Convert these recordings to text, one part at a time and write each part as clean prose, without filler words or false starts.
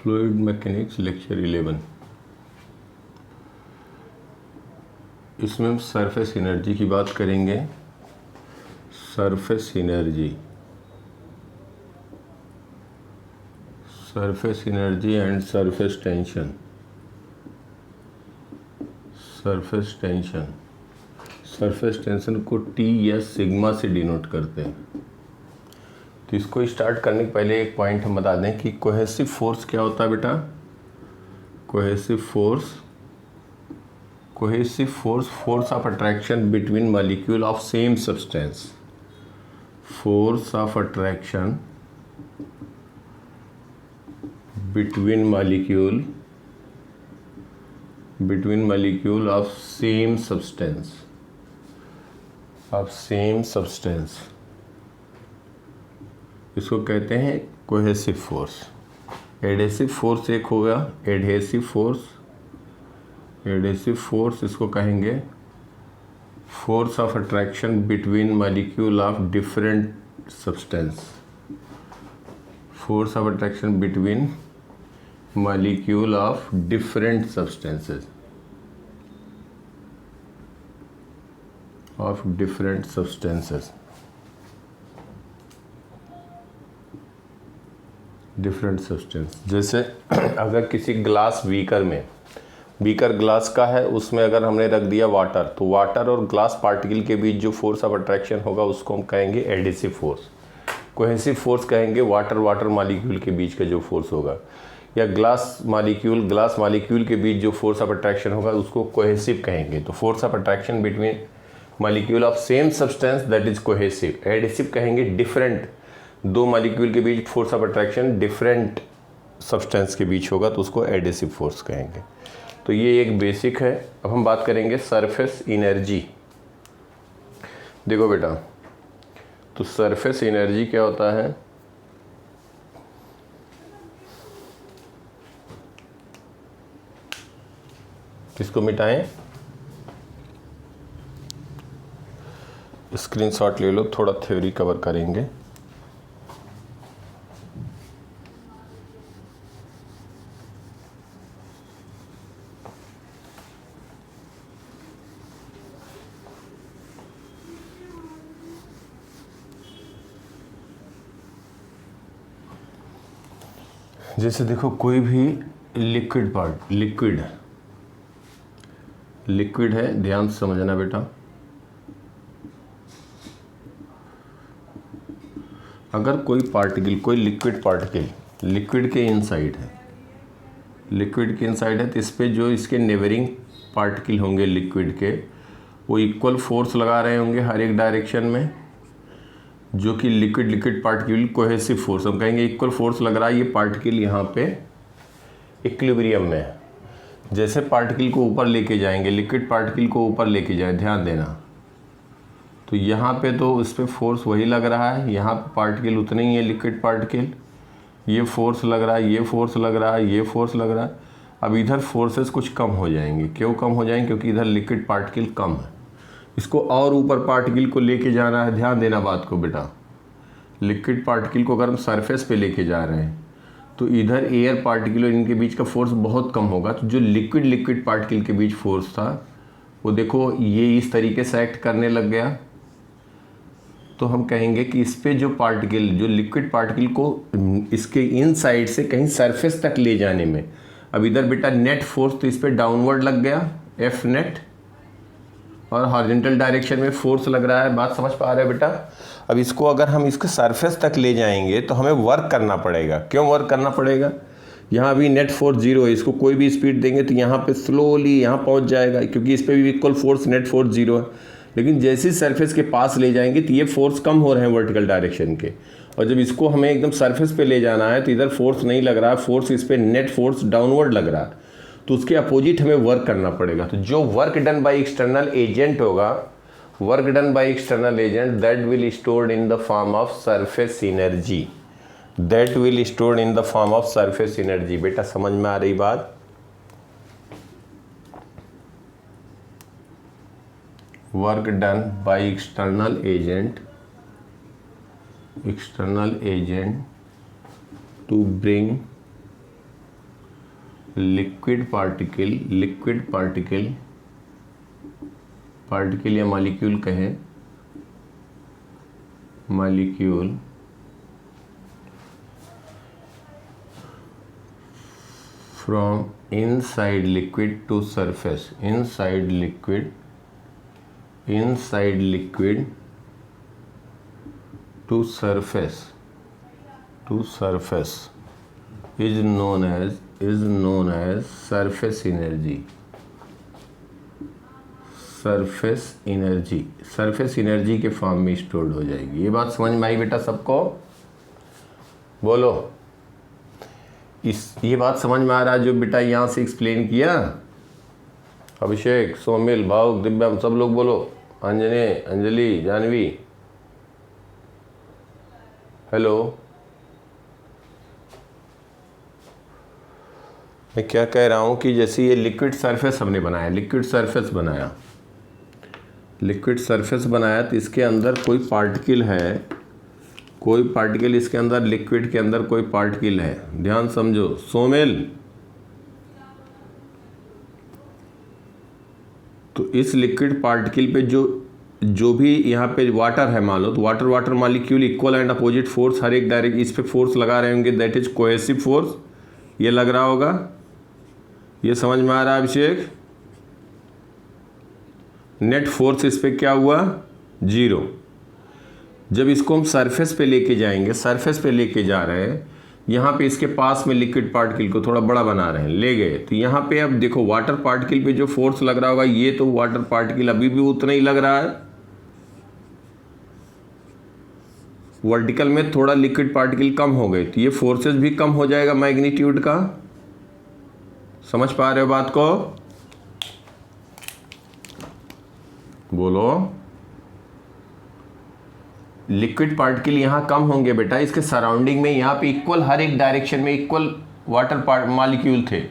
Fluid mechanics lecture 11। इसमें हम surface energy की बात करेंगे। Surface energy and surface tension. Surface tension को टी या सिग्मा से डिनोट करते हैं। तो इसको स्टार्ट करने के पहले एक पॉइंट हम बता दें कि कोहेसिव फोर्स क्या होता है बेटा। Cohesive force of attraction between molecule of same substance. Force of attraction between molecule of same substance इसको कहते हैं कोहेसिव फोर्स। एडहेसिव फोर्स एक होगा, एडहेसिव फोर्स इसको कहेंगे force of attraction between molecule of different substance. Force of attraction between molecule of different substances different substance. जैसे अगर किसी ग्लास बीकर ग्लास का है, उसमें अगर हमने रख दिया वाटर, तो वाटर और ग्लास पार्टिकल के बीच जो फोर्स ऑफ अट्रैक्शन होगा उसको हम कहेंगे एडहेसिव फोर्स। कोहेसिव फोर्स कहेंगे वाटर मॉलिक्यूल के बीच का जो फोर्स होगा, या ग्लास मॉलिक्यूल के बीच जो फोर्स ऑफ अट्रैक्शन होगा उसको कोहेसिव कहेंगे। तो force of attraction between molecule of same substance that is cohesive. Adhesive कहेंगे डिफरेंट, दो मॉलिक्यूल के बीच force of attraction different substance के बीच होगा तो उसको एडहेसिव फोर्स कहेंगे। तो ये एक बेसिक है। अब हम बात करेंगे सरफेस एनर्जी। देखो बेटा, तो सरफेस एनर्जी क्या होता है? इसको मिटाएं, स्क्रीनशॉट ले लो, थोड़ा थ्योरी कवर करेंगे। जैसे देखो, कोई भी लिक्विड है, ध्यान से समझना बेटा। अगर कोई लिक्विड के इनसाइड है, तो इस पे जो इसके नेबरिंग पार्टिकल होंगे लिक्विड के, वो इक्वल फोर्स लगा रहे होंगे हर एक डायरेक्शन में, जो कि लिक्विड पार्टिकल कोहेसिव फोर्स हम कहेंगे। इक्वल फोर्स लग रहा है, ये पार्टिकल यहाँ पे इक्विलिब्रियम में है। जैसे पार्टिकल को ऊपर लेके जाएंगे, लिक्विड पार्टिकल को ऊपर लेके जाए, ध्यान देना, तो यहाँ पे तो इस पर फोर्स वही लग रहा है, यहाँ पे पार्टिकल उतने ही है लिक्विड पार्टिकल, ये फोर्स लग रहा है, ये फोर्स लग रहा है, ये फोर्स लग रहा है। अब इधर फोर्सेस कुछ कम हो जाएंगे। क्यों कम हो जाएंगे? क्योंकि इधर लिक्विड पार्टिकल कम है, इसको और ऊपर पार्टिकल को लेके जाना है। ध्यान देना बात को बेटा, लिक्विड पार्टिकल को अगर हम सरफेस पे लेके जा रहे हैं तो इधर एयर पार्टिकल और इनके बीच का फोर्स बहुत कम होगा। तो जो लिक्विड पार्टिकल के बीच फोर्स था वो देखो ये इस तरीके से एक्ट करने लग गया। तो हम कहेंगे कि इस पे जो लिक्विड पार्टिकल को इसके इनसाइड से कहीं सरफेस तक ले जाने में, अब इधर बेटा नेट फोर्स तो इस पे डाउनवर्ड लग गया, एफ नेट, और हॉरिजॉन्टल डायरेक्शन में फोर्स लग रहा है। बात समझ पा रहे हैं बेटा? अब इसको अगर हम इसके सरफेस तक ले जाएंगे तो हमें वर्क करना पड़ेगा। क्यों वर्क करना पड़ेगा? यहाँ अभी नेट फोर्स 0 है, इसको कोई भी स्पीड देंगे तो यहाँ पे स्लोली यहाँ पहुँच जाएगा, क्योंकि इस पर भी इक्वल फोर्स नेट फोर्स 0 है। लेकिन जैसे ही सरफेस के पास ले जाएंगे तो ये फोर्स कम हो रहे हैं वर्टिकल डायरेक्शन के, और जब इसको हमें एकदम सरफेस पे ले जाना है तो इधर फोर्स नहीं लग रहा है, फोर्स इस पर नेट फोर्स डाउनवर्ड लग रहा है, तो उसके अपोजिट हमें वर्क करना पड़ेगा। तो जो work done by external agent होगा, that will stored in the form of surface energy. बेटा समझ में आ रही बात? Work done by external agent to bring liquid particle या मॉलिक्यूल कहें, molecule from inside liquid to surface, inside liquid to surface is known as surface energy. Surface energy के form में स्टोर्ड हो जाएगी। ये बात समझ में आई बेटा सबको? बोलो, ये बात समझ में आ रहा है जो बेटा यहाँ से एक्सप्लेन किया? अभिषेक, सोमिल, भावुक, दिव्यम, सब लोग बोलो। अंजलि, जानवी, हेलो। मैं क्या कह रहा हूँ कि जैसे ये लिक्विड सरफेस हमने बनाया, लिक्विड सरफेस बनाया तो इसके अंदर कोई पार्टिकल है, इसके अंदर लिक्विड के अंदर कोई पार्टिकल है, ध्यान समझो। सोमेल, तो इस लिक्विड पार्टिकल पे जो भी यहाँ पे वाटर है मान लो, तो water molecule equal and opposite force हर एक डायरेक्ट इस पे फोर्स लगा रहे होंगे, दैट इज कोहेसिव फोर्स। ये लग रहा होगा, ये समझ में आ रहा है अभिषेक? नेट फोर्स इस पे क्या हुआ? 0। जब इसको हम सरफेस पे लेके जाएंगे, सरफेस पे लेके जा रहे हैं, यहाँ पे इसके पास में लिक्विड पार्टिकल को थोड़ा बड़ा बना रहे हैं, ले गए, तो यहाँ पे अब देखो वाटर पार्टिकल पे जो फोर्स लग रहा होगा, ये तो वाटर पार्टिकल अभी भी उतना ही लग रहा है। वर्टिकल में थोड़ा लिक्विड पार्टिकल कम हो गए तो ये फोर्सेस भी कम हो जाएगा मैग्नीट्यूड का। समझ पा रहे हो बात को? बोलो। लिक्विड पार्टिकल यहाँ कम होंगे बेटा, इसके सराउंडिंग में यहाँ पे इक्वल, हर एक डायरेक्शन में इक्वल वाटर मॉलिक्यूल थे,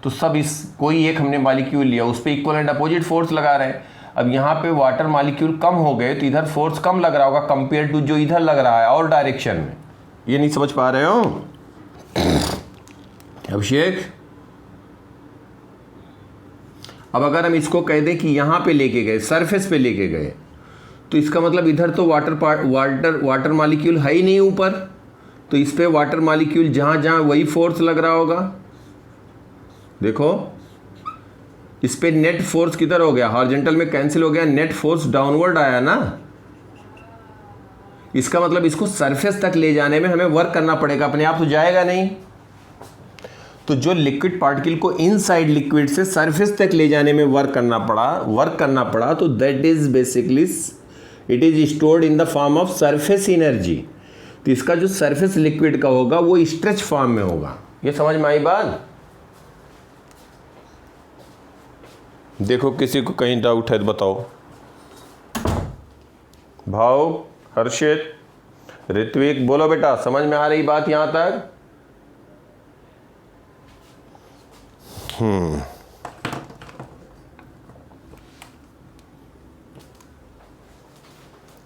तो सब इस कोई एक हमने मॉलिक्यूल लिया, उस पर इक्वल एंड अपोजिट फोर्स लगा रहे हैं। अब यहाँ पे वाटर मॉलिक्यूल कम हो गए तो इधर फोर्स कम लग रहा होगा कंपेयर टू जो इधर लग रहा है और डायरेक्शन में। ये नहीं समझ पा रहे हो अभिषेक? अब अगर हम इसको कह दें कि यहाँ पे लेके गए, सरफेस पे लेके गए, तो इसका मतलब इधर तो वाटर मॉलिक्यूल है ही नहीं ऊपर, तो इस पे वाटर मॉलिक्यूल जहाँ जहाँ वही फोर्स लग रहा होगा। देखो इस पे नेट फोर्स किधर हो गया? हॉरिजॉन्टल में कैंसिल हो गया, नेट फोर्स डाउनवर्ड आया ना। इसका मतलब इसको सरफेस तक ले जाने में हमें वर्क करना पड़ेगा, अपने आप तो जाएगा नहीं। तो जो लिक्विड पार्टिकल को इनसाइड लिक्विड से सरफेस तक ले जाने में वर्क करना पड़ा, तो that is basically it is stored in the form of surface energy. तो इसका जो सरफेस लिक्विड का होगा वो स्ट्रेच फॉर्म में होगा। ये समझ में आई बात? देखो किसी को कहीं डाउट है तो बताओ। भाव, हर्षित, ऋत्विक, बोलो बेटा, समझ में आ रही बात यहां तक?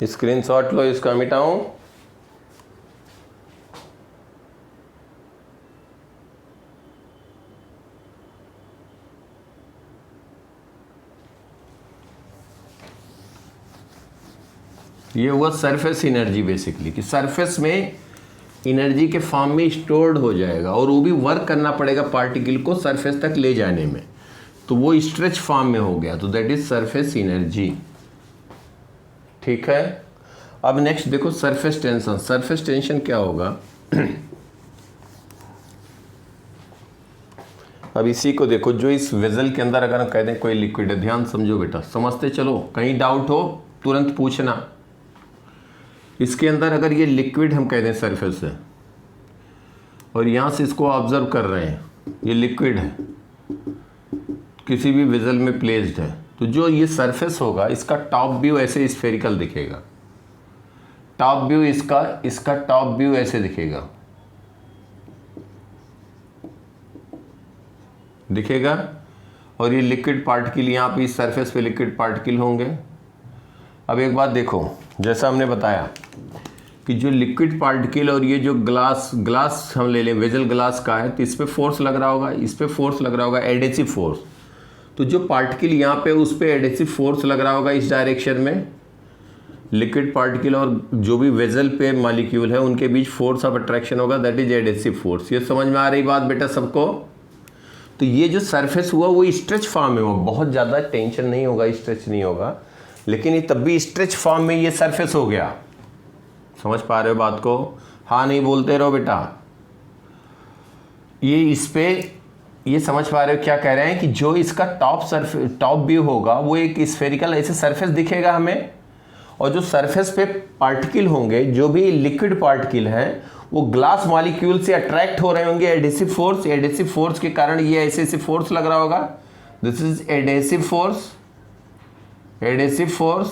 स्क्रीनशॉट लो, इसका मिटाऊं। ये हुआ सरफेस एनर्जी बेसिकली, कि सरफेस में एनर्जी के फॉर्म में स्टोर्ड हो जाएगा और वो भी वर्क करना पड़ेगा पार्टिकल को सरफेस तक ले जाने में, तो वो स्ट्रेच फॉर्म में हो गया, तो दैट इज सरफेस एनर्जी। ठीक है। अब नेक्स्ट देखो सरफेस टेंशन। सरफेस टेंशन क्या होगा? अब इसी को देखो, जो इस वेजल के अंदर अगर हम कह दें कोई लिक्विड है, ध्यान समझो बेटा, समझते चलो, कहीं डाउट हो तुरंत पूछना। इसके अंदर अगर ये लिक्विड हम कह दें सरफेस है और यहाँ से इसको ऑब्जर्व कर रहे हैं, ये लिक्विड है, किसी भी वेजल में प्लेस्ड है, तो जो ये सरफेस होगा इसका टॉप व्यू ऐसे स्फेरिकल दिखेगा। टॉप व्यू इसका टॉप व्यू ऐसे दिखेगा और ये लिक्विड पार्टिकल यहाँ पे इस सरफेस पे लिक्विड पार्टिकल होंगे। अब एक बात देखो, जैसा हमने बताया कि जो लिक्विड पार्टिकल और ये जो ग्लास हम ले लें, वेजल ग्लास का है, तो इस पर फोर्स लग रहा होगा, इस पर फोर्स लग रहा होगा, एडेसिव फोर्स। तो जो पार्टिकल यहाँ पे उस पर एडेसिव फोर्स लग रहा होगा इस डायरेक्शन में, लिक्विड पार्टिकल और जो भी वेजल पे मॉलिक्यूल है उनके बीच फोर्स ऑफ अट्रैक्शन होगा, दैट इज एडेसिव फोर्स। ये समझ में आ रही बात बेटा सबको? तो ये जो सरफेस हुआ वो स्ट्रेच फॉर्म में हुआ, बहुत ज़्यादा टेंशन नहीं होगा, स्ट्रेच नहीं होगा, लेकिन ये तब भी स्ट्रेच फॉर्म में ये सरफेस हो गया। समझ पा रहे हो बात को? हाँ नहीं बोलते रहो बेटा। ये इस पे ये समझ पा रहे हो क्या कह रहे हैं कि जो इसका टॉप व्यू होगा वो एक स्फेरिकल ऐसे सरफेस दिखेगा हमें, और जो सरफेस पे पार्टिकल होंगे, जो भी लिक्विड पार्टिकल हैं, वो ग्लास मॉलिक्यूल से अट्रैक्ट हो रहे होंगे, एडेसिव फोर्स। एडेसिव फोर्स के कारण ये ऐसे ऐसे फोर्स लग रहा होगा, this is adhesive force, adhesive force.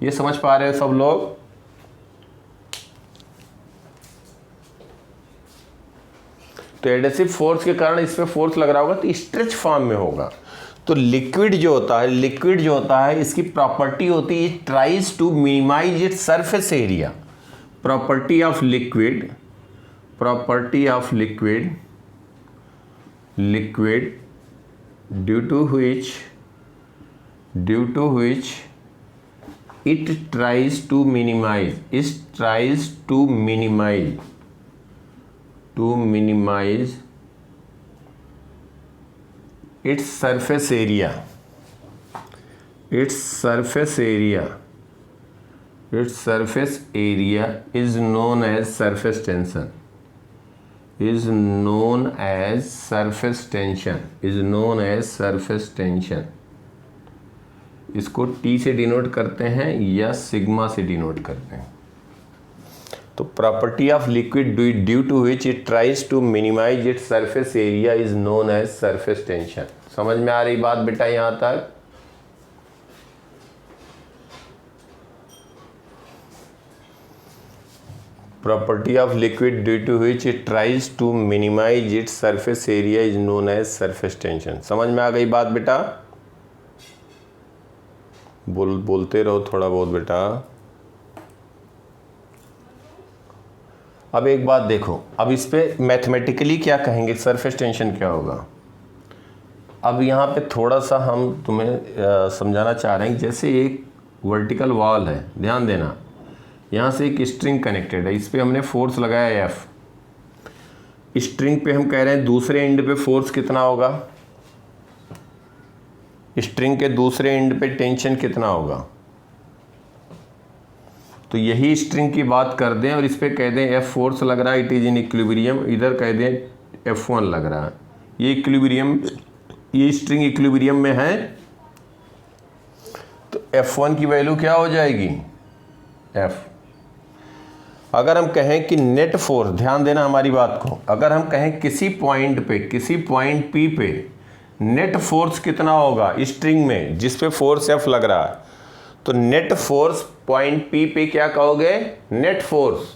ये समझ पा रहे हो सब लोग? तो एडेसिव फोर्स के कारण इस पे फोर्स लग रहा होगा, तो स्ट्रेच फॉर्म में होगा। तो लिक्विड जो होता है इसकी प्रॉपर्टी होती है, it tries to minimise its surface area. Property of liquid due to which it tries to minimize its surface area. Its surface area is known as surface tension. इसको T से denote करते हैं या sigma से denote करते हैं। तो property of liquid due to which it tries to minimise its surface area is known as surface tension. समझ में आ रही बात बेटा यहां तक? Property of liquid due to which it tries to minimise its surface area is known as surface tension. समझ में आ गई बात बेटा? बोलते रहो थोड़ा बहुत बेटा। अब एक बात देखो, अब इस पे मैथमेटिकली क्या कहेंगे, सरफेस टेंशन क्या होगा। अब यहाँ पे थोड़ा सा हम तुम्हें समझाना चाह रहे हैं। जैसे एक वर्टिकल वॉल है, ध्यान देना, यहाँ से एक स्ट्रिंग कनेक्टेड है, इस पे हमने फोर्स लगाया एफ। स्ट्रिंग पे हम कह रहे हैं दूसरे एंड पे फोर्स कितना होगा, स्ट्रिंग के दूसरे एंड पे टेंशन कितना होगा। तो यही स्ट्रिंग की बात कर दें और इस पे कह दें एफ फोर्स लग रहा है, इट इज इन इक्विलिब्रियम, इधर कह दें F1 लग रहा है। ये इक्विलिब्रियम, ये स्ट्रिंग इक्विलिब्रियम में है, तो F1 की वैल्यू क्या हो जाएगी, F। अगर हम कहें कि नेट फोर्स, ध्यान देना हमारी बात को, अगर हम कहें किसी पॉइंट P पे नेट फोर्स कितना होगा स्ट्रिंग में जिस पे फोर्स F लग रहा है, तो नेट फोर्स पॉइंट P पे क्या कहोगे, नेट फोर्स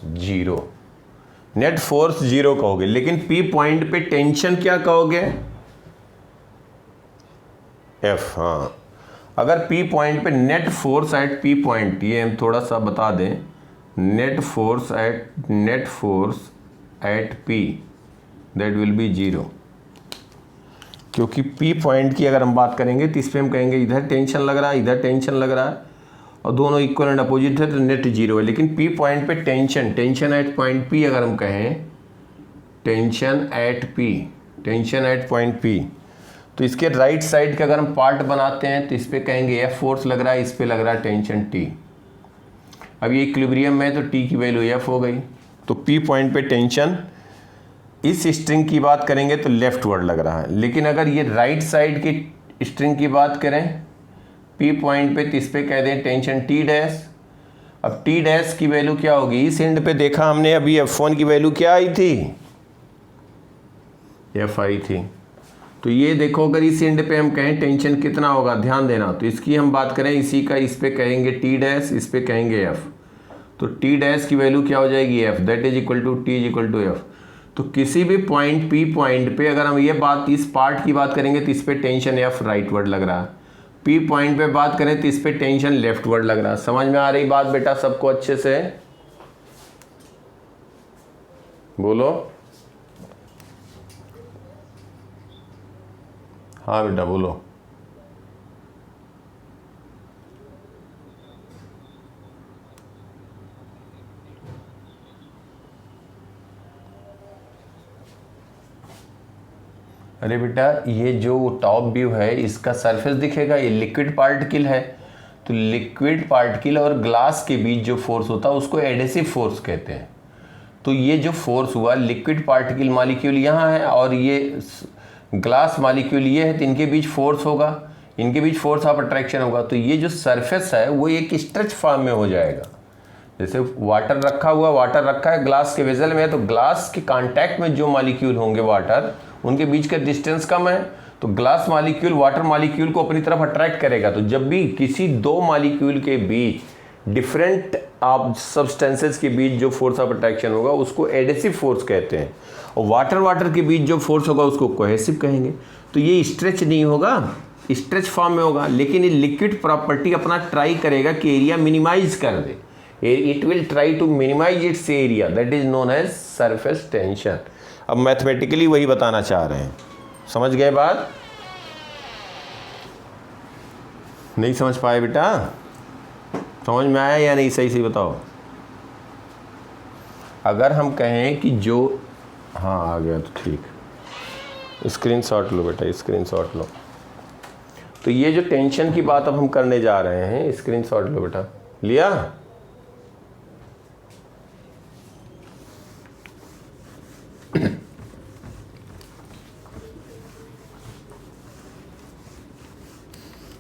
जीरो कहोगे। लेकिन P पॉइंट पे टेंशन क्या कहोगे, F। हाँ, अगर P पॉइंट पे net force at P point, ये हम थोड़ा सा बता दें, net force at P that will be zero. क्योंकि P पॉइंट की अगर हम बात करेंगे तो इस पर हम कहेंगे इधर टेंशन लग रहा है, इधर टेंशन लग रहा है, और दोनों इक्वल एंड अपोजिट है, तो नेट जीरो है। लेकिन P पॉइंट पे टेंशन एट पॉइंट P अगर हम कहें, टेंशन एट पॉइंट P, तो इसके राइट साइड का अगर हम पार्ट बनाते हैं तो इस पर कहेंगे F फोर्स लग रहा है, इस पर लग रहा है टेंशन T। अब ये इक्विलिब्रियम में है तो T की वैल्यू F हो गई। तो P पॉइंट पे टेंशन, इस स्ट्रिंग की बात करेंगे तो लेफ्ट वर्ड लग रहा है। लेकिन अगर ये राइट साइड की स्ट्रिंग की बात करें P पॉइंट पे, तो इस पे कह दें टेंशन T डैश। अब T डैश की वैल्यू क्या होगी, इस एंड पे देखा हमने अभी F1 की वैल्यू क्या आई थी, F आई थी। तो ये देखो, अगर इस एंड पे हम कहें टेंशन कितना होगा, ध्यान देना, तो इसकी हम बात करें इसी का, इस पे कहेंगे T डैश, इस पे कहेंगे F। तो T डैश की वैल्यू क्या हो जाएगी, F, that is equal to T is equal to F। तो किसी भी पॉइंट P पॉइंट पे अगर हम ये बात, इस पार्ट की बात करेंगे तो इस पे टेंशन F राइट वर्ड लग रहा है, P पॉइंट पे बात करें तो इस पे टेंशन लेफ्ट वर्ड लग रहा है। समझ में आ रही बात बेटा सबको अच्छे से? बोलो। हाँ बेटा बोलो। अरे बेटा ये जो टॉप व्यू है इसका सरफेस दिखेगा, ये लिक्विड पार्टिकल है, तो लिक्विड पार्टिकल और ग्लास के बीच जो फोर्स होता है उसको एडेसिव फोर्स कहते हैं। तो ये जो फोर्स हुआ, लिक्विड पार्टिकल मॉलिक्यूल यहाँ है और ये ग्लास मॉलिक्यूल ये है, तो इनके बीच फोर्स होगा, इनके बीच फोर्स ऑफ अट्रैक्शन होगा। तो ये जो सरफेस है वो एक स्ट्रेच फॉर्म में हो जाएगा। जैसे वाटर रखा हुआ, वाटर रखा है ग्लास के वेसल में, तो ग्लास के कांटेक्ट में जो मॉलिक्यूल होंगे वाटर, उनके बीच का डिस्टेंस कम है, तो ग्लास मॉलिक्यूल वाटर मॉलिक्यूल को अपनी तरफ अट्रैक्ट करेगा। तो जब भी किसी दो मॉलिक्यूल के बीच डिफरेंट सब्सटेंसेस के बीच जो फोर्स ऑफ अट्रैक्शन होगा उसको एडेसिव फोर्स कहते हैं, और वाटर के बीच जो फोर्स होगा उसको कोहेसिव कहेंगे। तो ये स्ट्रेच नहीं होगा, स्ट्रेच फॉर्म में होगा, लेकिन ये लिक्विड प्रॉपर्टी अपना ट्राई करेगा कि एरिया मिनिमाइज कर दे। It will try to minimise its area, that is known as surface tension. अब मैथमेटिकली वही बताना चाह रहे हैं, समझ गए बात? नहीं समझ पाए बेटा? समझ में आया या नहीं? सही से बताओ। अगर हम कहें कि जो, हाँ आ गया तो ठीक, स्क्रीनशॉट लो बेटा, स्क्रीनशॉट लो। तो ये जो टेंशन की बात अब हम करने जा रहे हैं, स्क्रीनशॉट लो बेटा। लिया?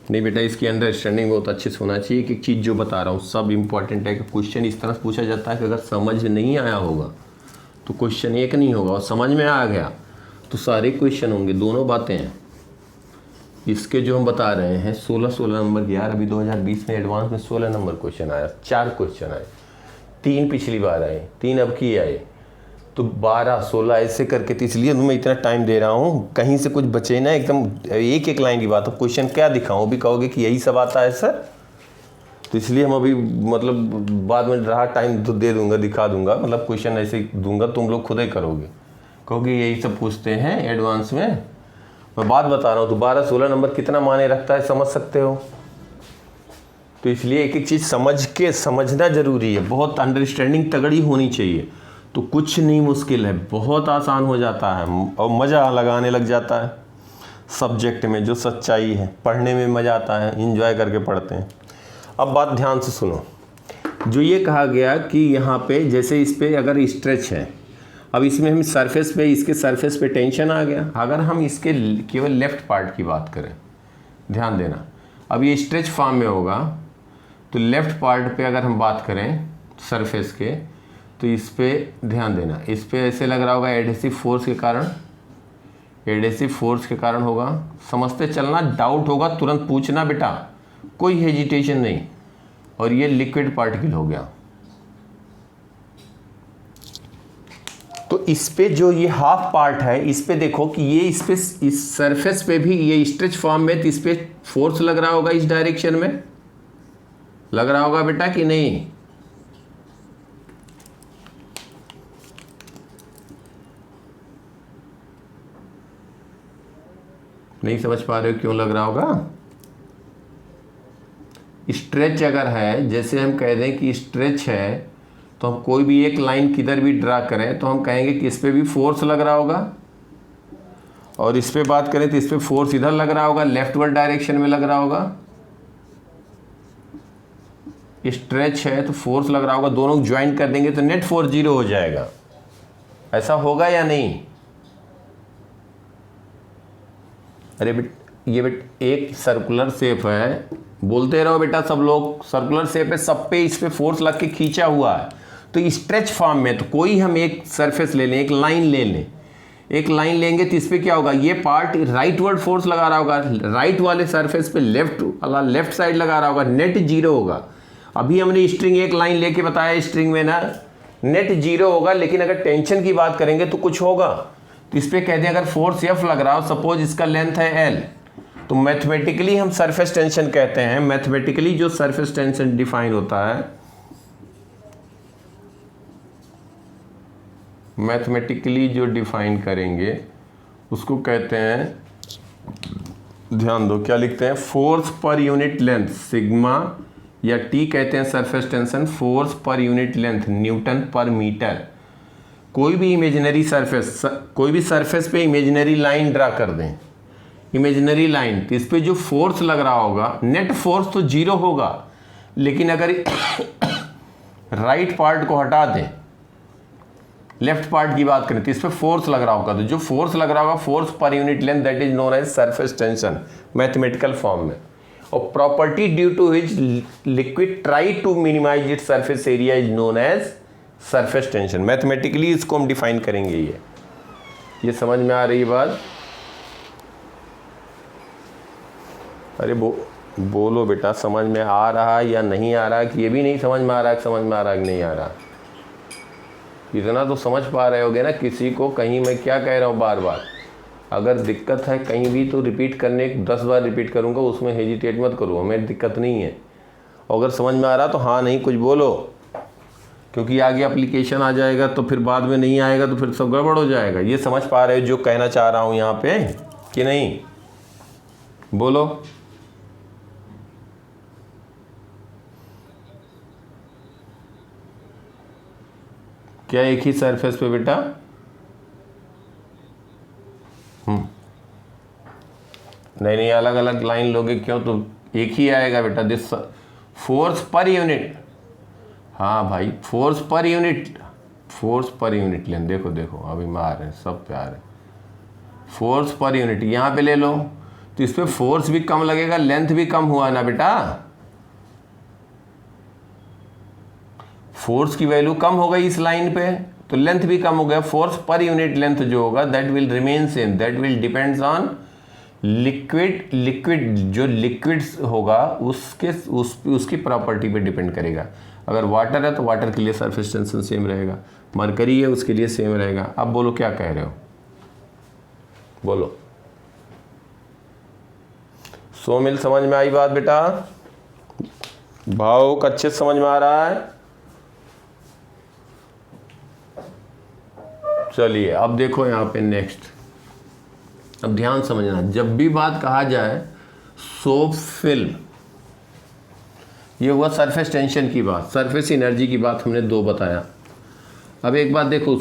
नहीं बेटा, इसकी अंडरस्टैंडिंग बहुत अच्छे से होना चाहिए कि चीज़ जो बता रहा हूँ सब इम्पॉर्टेंट है। कि क्वेश्चन इस तरह से पूछा जाता है कि अगर समझ नहीं आया होगा तो क्वेश्चन एक नहीं होगा, और समझ में आ गया तो सारे क्वेश्चन होंगे। दोनों बातें हैं। इसके जो हम बता रहे हैं 16 नंबर की, यार अभी 2020 में एडवांस में 16 नंबर क्वेश्चन आया, 4 क्वेश्चन आए, 3 पिछली बार आए, 3 अब की आए, तो 12-16 ऐसे करके। तो इसलिए मैं इतना टाइम दे रहा हूँ, कहीं से कुछ बचे ना, एकदम एक एक लाइन की बात। अब क्वेश्चन क्या दिखाऊँ, भी कहोगे कि यही सब आता है सर, तो इसलिए हम अभी मतलब बाद में रहा टाइम तो दे दूंगा, दिखा दूंगा, मतलब क्वेश्चन ऐसे दूंगा, तुम लोग खुद ही करोगे, कहोगे यही सब पूछते हैं एडवांस में। मैं बात बता रहा हूँ, तो 12-16 नंबर कितना मायने रखता है समझ सकते हो। तो इसलिए एक एक चीज़ समझ के समझना ज़रूरी है, बहुत अंडरस्टैंडिंग तगड़ी होनी चाहिए। तो कुछ नहीं मुश्किल है, बहुत आसान हो जाता है और मज़ा लगाने लग जाता है सब्जेक्ट में। जो सच्चाई है, पढ़ने में मज़ा आता है, इंजॉय करके पढ़ते हैं। अब बात ध्यान से सुनो, जो ये कहा गया कि यहाँ पे जैसे इस पे अगर स्ट्रेच है, अब इसमें हम सरफेस पे, इसके सरफेस पे टेंशन आ गया। अगर हम इसके केवल लेफ़्ट पार्ट की बात करें, ध्यान देना, अब ये स्ट्रेच फॉर्म में होगा, तो लेफ़्ट पार्ट पे अगर हम बात करें सरफेस के, तो इस पे ध्यान देना, इस पे ऐसे लग रहा होगा एडहेसिव फोर्स के कारण, एडहेसिव फोर्स के कारण होगा। समझते चलना, डाउट होगा तुरंत पूछना बेटा, कोई हेजिटेशन नहीं। और ये लिक्विड पार्टिकल हो गया। तो इस पे जो ये हाफ पार्ट है, इस पे देखो कि ये इस पे, इस सरफेस पे भी ये स्ट्रेच फॉर्म में, तो इस पे फोर्स लग रहा होगा, इस डायरेक्शन में लग रहा होगा बेटा कि नहीं? नहीं समझ पा रहे हो क्यों लग रहा होगा? स्ट्रेच अगर है, जैसे हम कह दें कि स्ट्रेच है, तो हम कोई भी एक लाइन किधर भी ड्रा करें तो हम कहेंगे कि इस पे भी फोर्स लग रहा होगा, और इस पे बात करें तो इस पे फोर्स इधर लग रहा होगा, लेफ्टवर्ड डायरेक्शन में लग रहा होगा। स्ट्रेच है तो फोर्स लग रहा होगा, दोनों ज्वाइन कर देंगे तो नेट फोर्स 0 हो जाएगा। ऐसा होगा या नहीं? अरे ये एक सर्कुलर शेप है, बोलते रहो बेटा सब लोग, सर्कुलर शेप है, सब पे इस पे फोर्स लग के खींचा हुआ है। तो स्ट्रेच फॉर्म में, तो कोई हम एक सरफेस ले लें, एक लाइन ले लें, एक लाइन लेंगे तो इस पर क्या होगा, ये पार्ट राइटवर्ड फोर्स लगा रहा होगा, राइट वाले सरफेस पे लेफ्ट साइड लगा रहा होगा, नेट 0 होगा। अभी हमने स्ट्रिंग एक लाइन लेके बताया, स्ट्रिंग में ना नेट 0 होगा, लेकिन अगर टेंशन की बात करेंगे तो कुछ होगा। तो इस पर कहते हैं अगर फोर्स F लग रहा हो, सपोज इसका लेंथ है L, तो मैथमेटिकली हम सरफेस टेंशन कहते हैं। मैथमेटिकली जो सरफेस टेंशन डिफाइन होता है, मैथमेटिकली जो डिफाइन करेंगे उसको कहते हैं, ध्यान दो क्या लिखते हैं, force per unit length sigma, या टी कहते हैं surface tension, force per unit length Newton पर मीटर। कोई भी इमेजिनरी सरफेस, कोई भी सरफेस पे इमेजिनरी लाइन ड्रा कर दें, इमेजिनरी लाइन, तो इस पर जो फोर्स लग रहा होगा, नेट फोर्स तो जीरो होगा, लेकिन अगर राइट पार्ट को हटा दें, लेफ्ट पार्ट की बात करें, तो इस पर फोर्स लग रहा होगा, तो जो फोर्स लग रहा होगा force per unit length, that is known as surface tension mathematical form में। और property due to which liquid try to minimise its surface area is known as surface tension. Mathematically इसको हम डिफाइन करेंगे। ये समझ में आ रही बात? अरे बोलो बेटा, समझ में आ रहा या नहीं आ रहा, कि ये भी नहीं समझ में आ रहा, समझ में आ रहा कि नहीं आ रहा? इतना तो समझ पा रहे होगे ना। किसी को कहीं मैं क्या कह रहा हूँ बार बार, अगर दिक्कत है कहीं भी तो रिपीट करने, 10 बार रिपीट करूँगा, उसमें हेजिटेट मत करो, हमें दिक्कत नहीं है। अगर समझ में आ रहा तो हाँ नहीं कुछ बोलो, क्योंकि आगे एप्लीकेशन आ जाएगा तो फिर बाद में नहीं आएगा तो फिर सब गड़बड़ हो जाएगा। ये समझ पा रहे हो जो कहना चाह रहा हूँ यहाँ पे कि नहीं? बोलो। क्या एक ही सरफेस पे बेटा? नहीं, अलग अलग लाइन लोगे क्यों? तो एक ही आएगा बेटा, दिस फोर्स पर यूनिट। हाँ भाई, force per unit, force per unit length. देखो अभी मार रहे हैं, सब पे आ रहे हैं। फोर्स पर यूनिट यहाँ पे ले लो, तो इस पे फोर्स भी कम लगेगा, लेंथ भी कम हुआ ना बेटा। फोर्स की वैल्यू कम हो गई इस लाइन पे, तो लेंथ भी कम हो गया। फोर्स पर यूनिट लेंथ जो होगा that will remain same, that will depends on liquid जो लिक्विड्स होगा उसकी प्रॉपर्टी पे डिपेंड करेगा। अगर वाटर है तो वाटर के लिए सरफेस टेंशन सेम रहेगा, मरकरी है उसके लिए सेम रहेगा। अब बोलो क्या कह रहे हो, बोलो। 100 मिल समझ में आई बात बेटा? भाव का अच्छे समझ में आ रहा है? चलिए अब देखो यहाँ पे नेक्स्ट, अब ध्यान समझना। जब भी बात कहा जाए सोप फिल्म, ये हुआ सरफेस टेंशन की बात, सरफेस एनर्जी की बात हमने 2 बताया। अब एक बात देखो,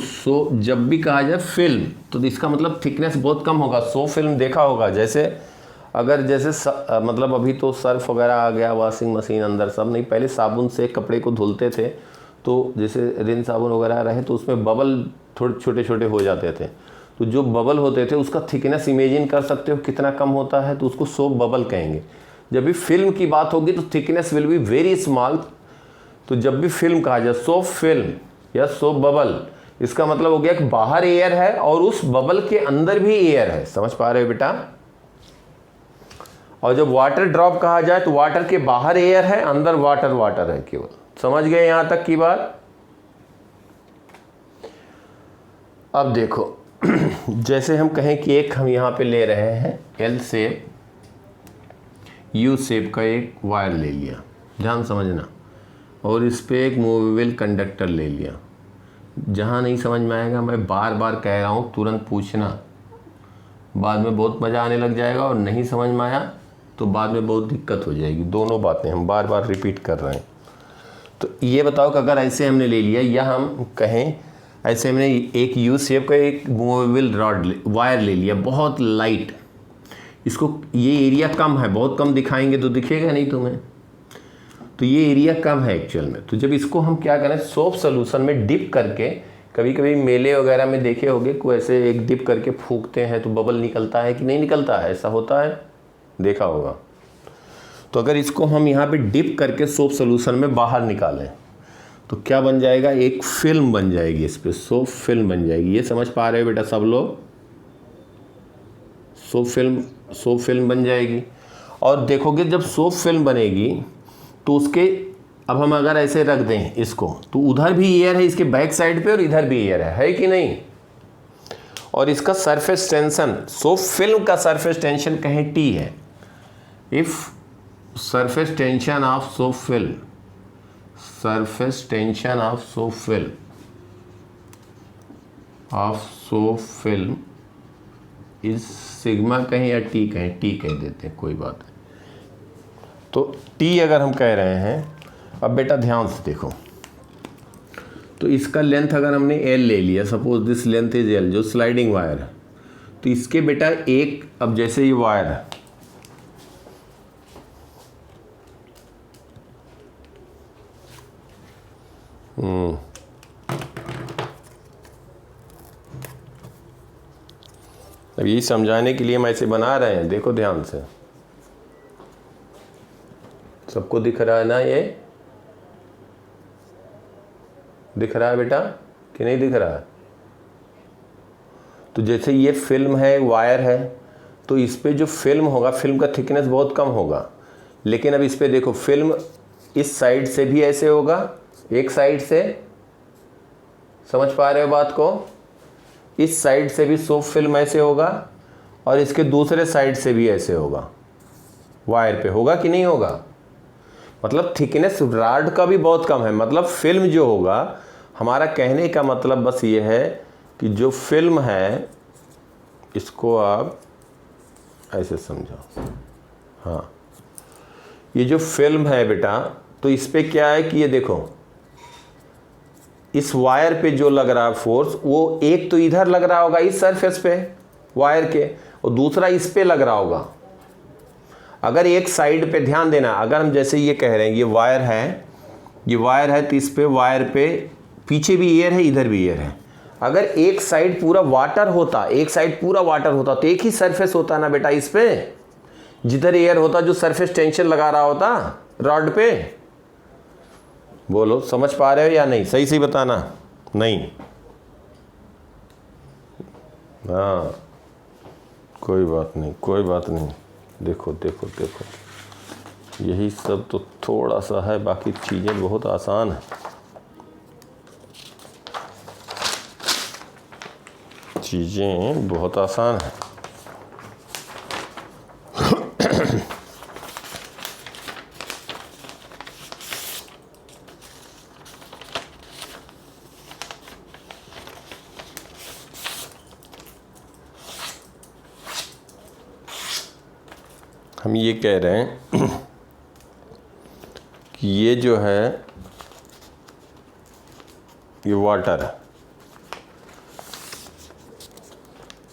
जब भी कहा जाए फिल्म तो इसका मतलब थिकनेस बहुत कम होगा। सोप फिल्म देखा होगा, जैसे मतलब अभी तो सर्फ वगैरह आ गया, वॉशिंग मशीन अंदर सब नहीं, पहले साबुन से कपड़े को धुलते थे, तो जैसे रिन साबुन वगैरह रहे तो उसमें बबल थोड़े छोटे छोटे हो जाते थे। तो जो बबल होते थे उसका थिकनेस इमेजिन कर सकते हो कितना कम होता है, तो उसको सोप बबल कहेंगे। जब भी फिल्म की बात होगी तो thickness will be very small. तो जब भी फिल्म कहा जाए सोप फिल्म या सोप बबल, इसका मतलब हो गया कि बाहर एयर है और उस बबल के अंदर भी एयर है। समझ पा रहे हो बेटा? और जब वाटर ड्रॉप कहा जाए तो वाटर के बाहर एयर है, अंदर वाटर है केवल। समझ गए यहां तक की बात? अब देखो जैसे हम कहें कि एक हम यहाँ पे ले रहे हैं एल शेप, यू शेप का एक वायर ले लिया, ध्यान समझना, और इस पे एक मूवेबल कंडक्टर ले लिया। जहाँ नहीं समझ में आएगा मैं बार बार कह रहा हूँ, तुरंत पूछना, बाद में बहुत मज़ा आने लग जाएगा, और नहीं समझ में आया तो बाद में बहुत दिक्कत हो जाएगी। दोनों बातें हम बार बार रिपीट कर रहे हैं। तो ये बताओ कि अगर ऐसे हमने ले लिया, या हम कहें ऐसे हमने एक यू शेप का एक मूवेबल वायर ले लिया, बहुत लाइट, इसको ये एरिया कम है, बहुत कम दिखाएंगे तो दिखेगा नहीं तुम्हें, तो ये एरिया कम है एक्चुअल में। तो जब इसको हम क्या करें, सोप सोल्यूशन में डिप करके, कभी कभी मेले वगैरह में देखे होंगे को ऐसे एक डिप करके फूंकते हैं तो बबल निकलता है कि नहीं निकलता है, ऐसा होता है, देखा होगा। तो अगर इसको हम यहाँ पे डिप करके सोप सोल्यूशन में बाहर निकालें तो क्या बन जाएगा, एक फिल्म बन जाएगी, इस पर सोप फिल्म बन जाएगी। ये समझ पा रहे हो बेटा सब लोग? सोप फिल्म बन जाएगी। और देखोगे जब सोप फिल्म बनेगी तो उसके, अब हम अगर ऐसे रख दें इसको, तो उधर भी एयर है इसके बैक साइड पे और इधर भी एयर है कि नहीं? और इसका सरफेस टेंशन, सोप फिल्म का सरफेस टेंशन कहें टी है। If surface tension of soap film, surface tension of soap film of so film is sigma कहें या टी कहें, टी कह देते हैं, कोई बात नहीं। तो टी अगर हम कह रहे हैं, अब बेटा ध्यान से देखो, तो इसका लेंथ अगर हमने एल ले लिया, suppose this length is L, जो स्लाइडिंग वायर है, तो इसके बेटा एक, अब जैसे ये वायर है, अब यही समझाने के लिए हम ऐसे बना रहे हैं, देखो ध्यान से, सबको दिख रहा है ना, ये दिख रहा है बेटा कि नहीं दिख रहा है? तो जैसे ये फिल्म है, वायर है, तो इस पे जो फिल्म होगा, फिल्म का थिकनेस बहुत कम होगा, लेकिन अब इस पे देखो, फिल्म इस साइड से भी ऐसे होगा, एक साइड से, समझ पा रहे हो बात को, इस साइड से भी सोप फिल्म ऐसे होगा, और इसके दूसरे साइड से भी ऐसे होगा, वायर पे होगा कि नहीं होगा? मतलब थिकनेस रॉड का भी बहुत कम है, मतलब फिल्म जो होगा, हमारा कहने का मतलब बस ये है कि जो फिल्म है, इसको आप ऐसे समझो, हाँ, ये जो फिल्म है बेटा, तो इस पे क्या है कि ये देखो, इस वायर पे जो लग रहा है फोर्स, वो एक तो इधर लग रहा होगा इस सरफेस पे वायर के, और दूसरा इस पे लग रहा होगा। अगर एक साइड पे ध्यान देना, अगर हम जैसे ये कह रहे हैं, ये वायर है, ये वायर है, तो इस पे वायर पे पीछे भी एयर है, इधर भी एयर है। अगर एक साइड पूरा वाटर होता, एक साइड पूरा वाटर होता, तो एक ही सरफेस होता ना बेटा इस पे, जिधर एयर होता, जो सरफेस टेंशन लगा रहा होता रॉड पे। बोलो समझ पा रहे हो या नहीं? सही सही बताना। नहीं, हाँ, कोई बात नहीं, कोई बात नहीं। देखो देखो देखो, यही सब तो थोड़ा सा है, बाकी चीज़ें बहुत आसान है, चीज़ें बहुत आसान है। हम ये कह रहे हैं कि ये जो है, ये वाटर है,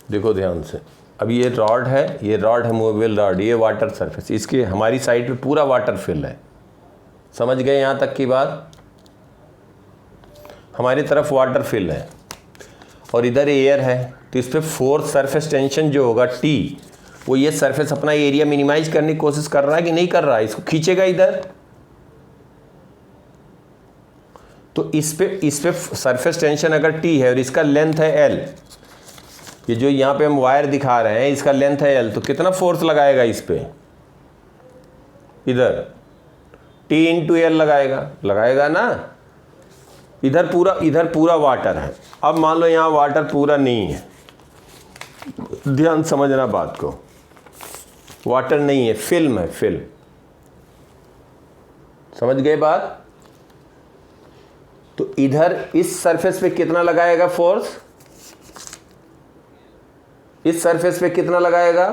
देखो ध्यान से, अब ये रॉड है, ये रॉड है मूवेबल रॉड, ये वाटर सरफेस, इसके हमारी साइड पे पूरा वाटर फिल है। समझ गए यहाँ तक की बात? हमारी तरफ वाटर फिल है और इधर एयर है, तो इस पर फोर्स सरफेस टेंशन जो होगा टी, वो ये सरफेस अपना एरिया मिनिमाइज करने की कोशिश कर रहा है कि नहीं कर रहा है? इसको खींचेगा इधर, तो इस पे सरफेस टेंशन अगर टी है और इसका लेंथ है एल, ये जो यहाँ पे हम वायर दिखा रहे हैं, इसका लेंथ है एल, तो कितना फोर्स लगाएगा इस पे? इधर टी इंटू एल लगाएगा ना। इधर पूरा वाटर है। अब मान लो यहाँ वाटर पूरा नहीं है, ध्यान समझना बात को, वाटर नहीं है, फिल्म है, फिल्म। समझ गए बात? तो इधर इस सरफेस पे कितना लगाएगा फोर्स? इस सरफेस पे कितना लगाएगा?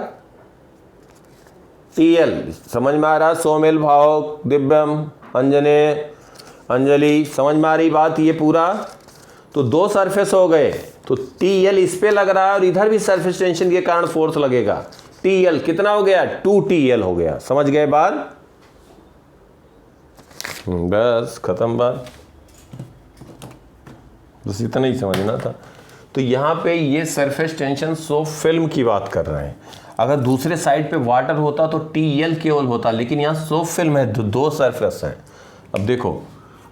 टीएल। समझ में आ रहा? सोमेल, भावक, दिव्यम, अंजलि, समझ में आ रही बात? ये पूरा तो दो सरफेस हो गए, तो टीएल इस पे लग रहा है और इधर भी सरफेस टेंशन के कारण फोर्स लगेगा। टीएल कितना हो गया? 2TL हो गया। समझ गए बात? बस खत्म बात, बस इतना ही समझना था। तो यहाँ पे ये सरफेस टेंशन सो फिल्म की बात कर रहे हैं। अगर दूसरे साइड पे वाटर होता तो टीएल केवल होता, लेकिन यहाँ सो फिल्म है, दो सरफेस हैं। अब देखो,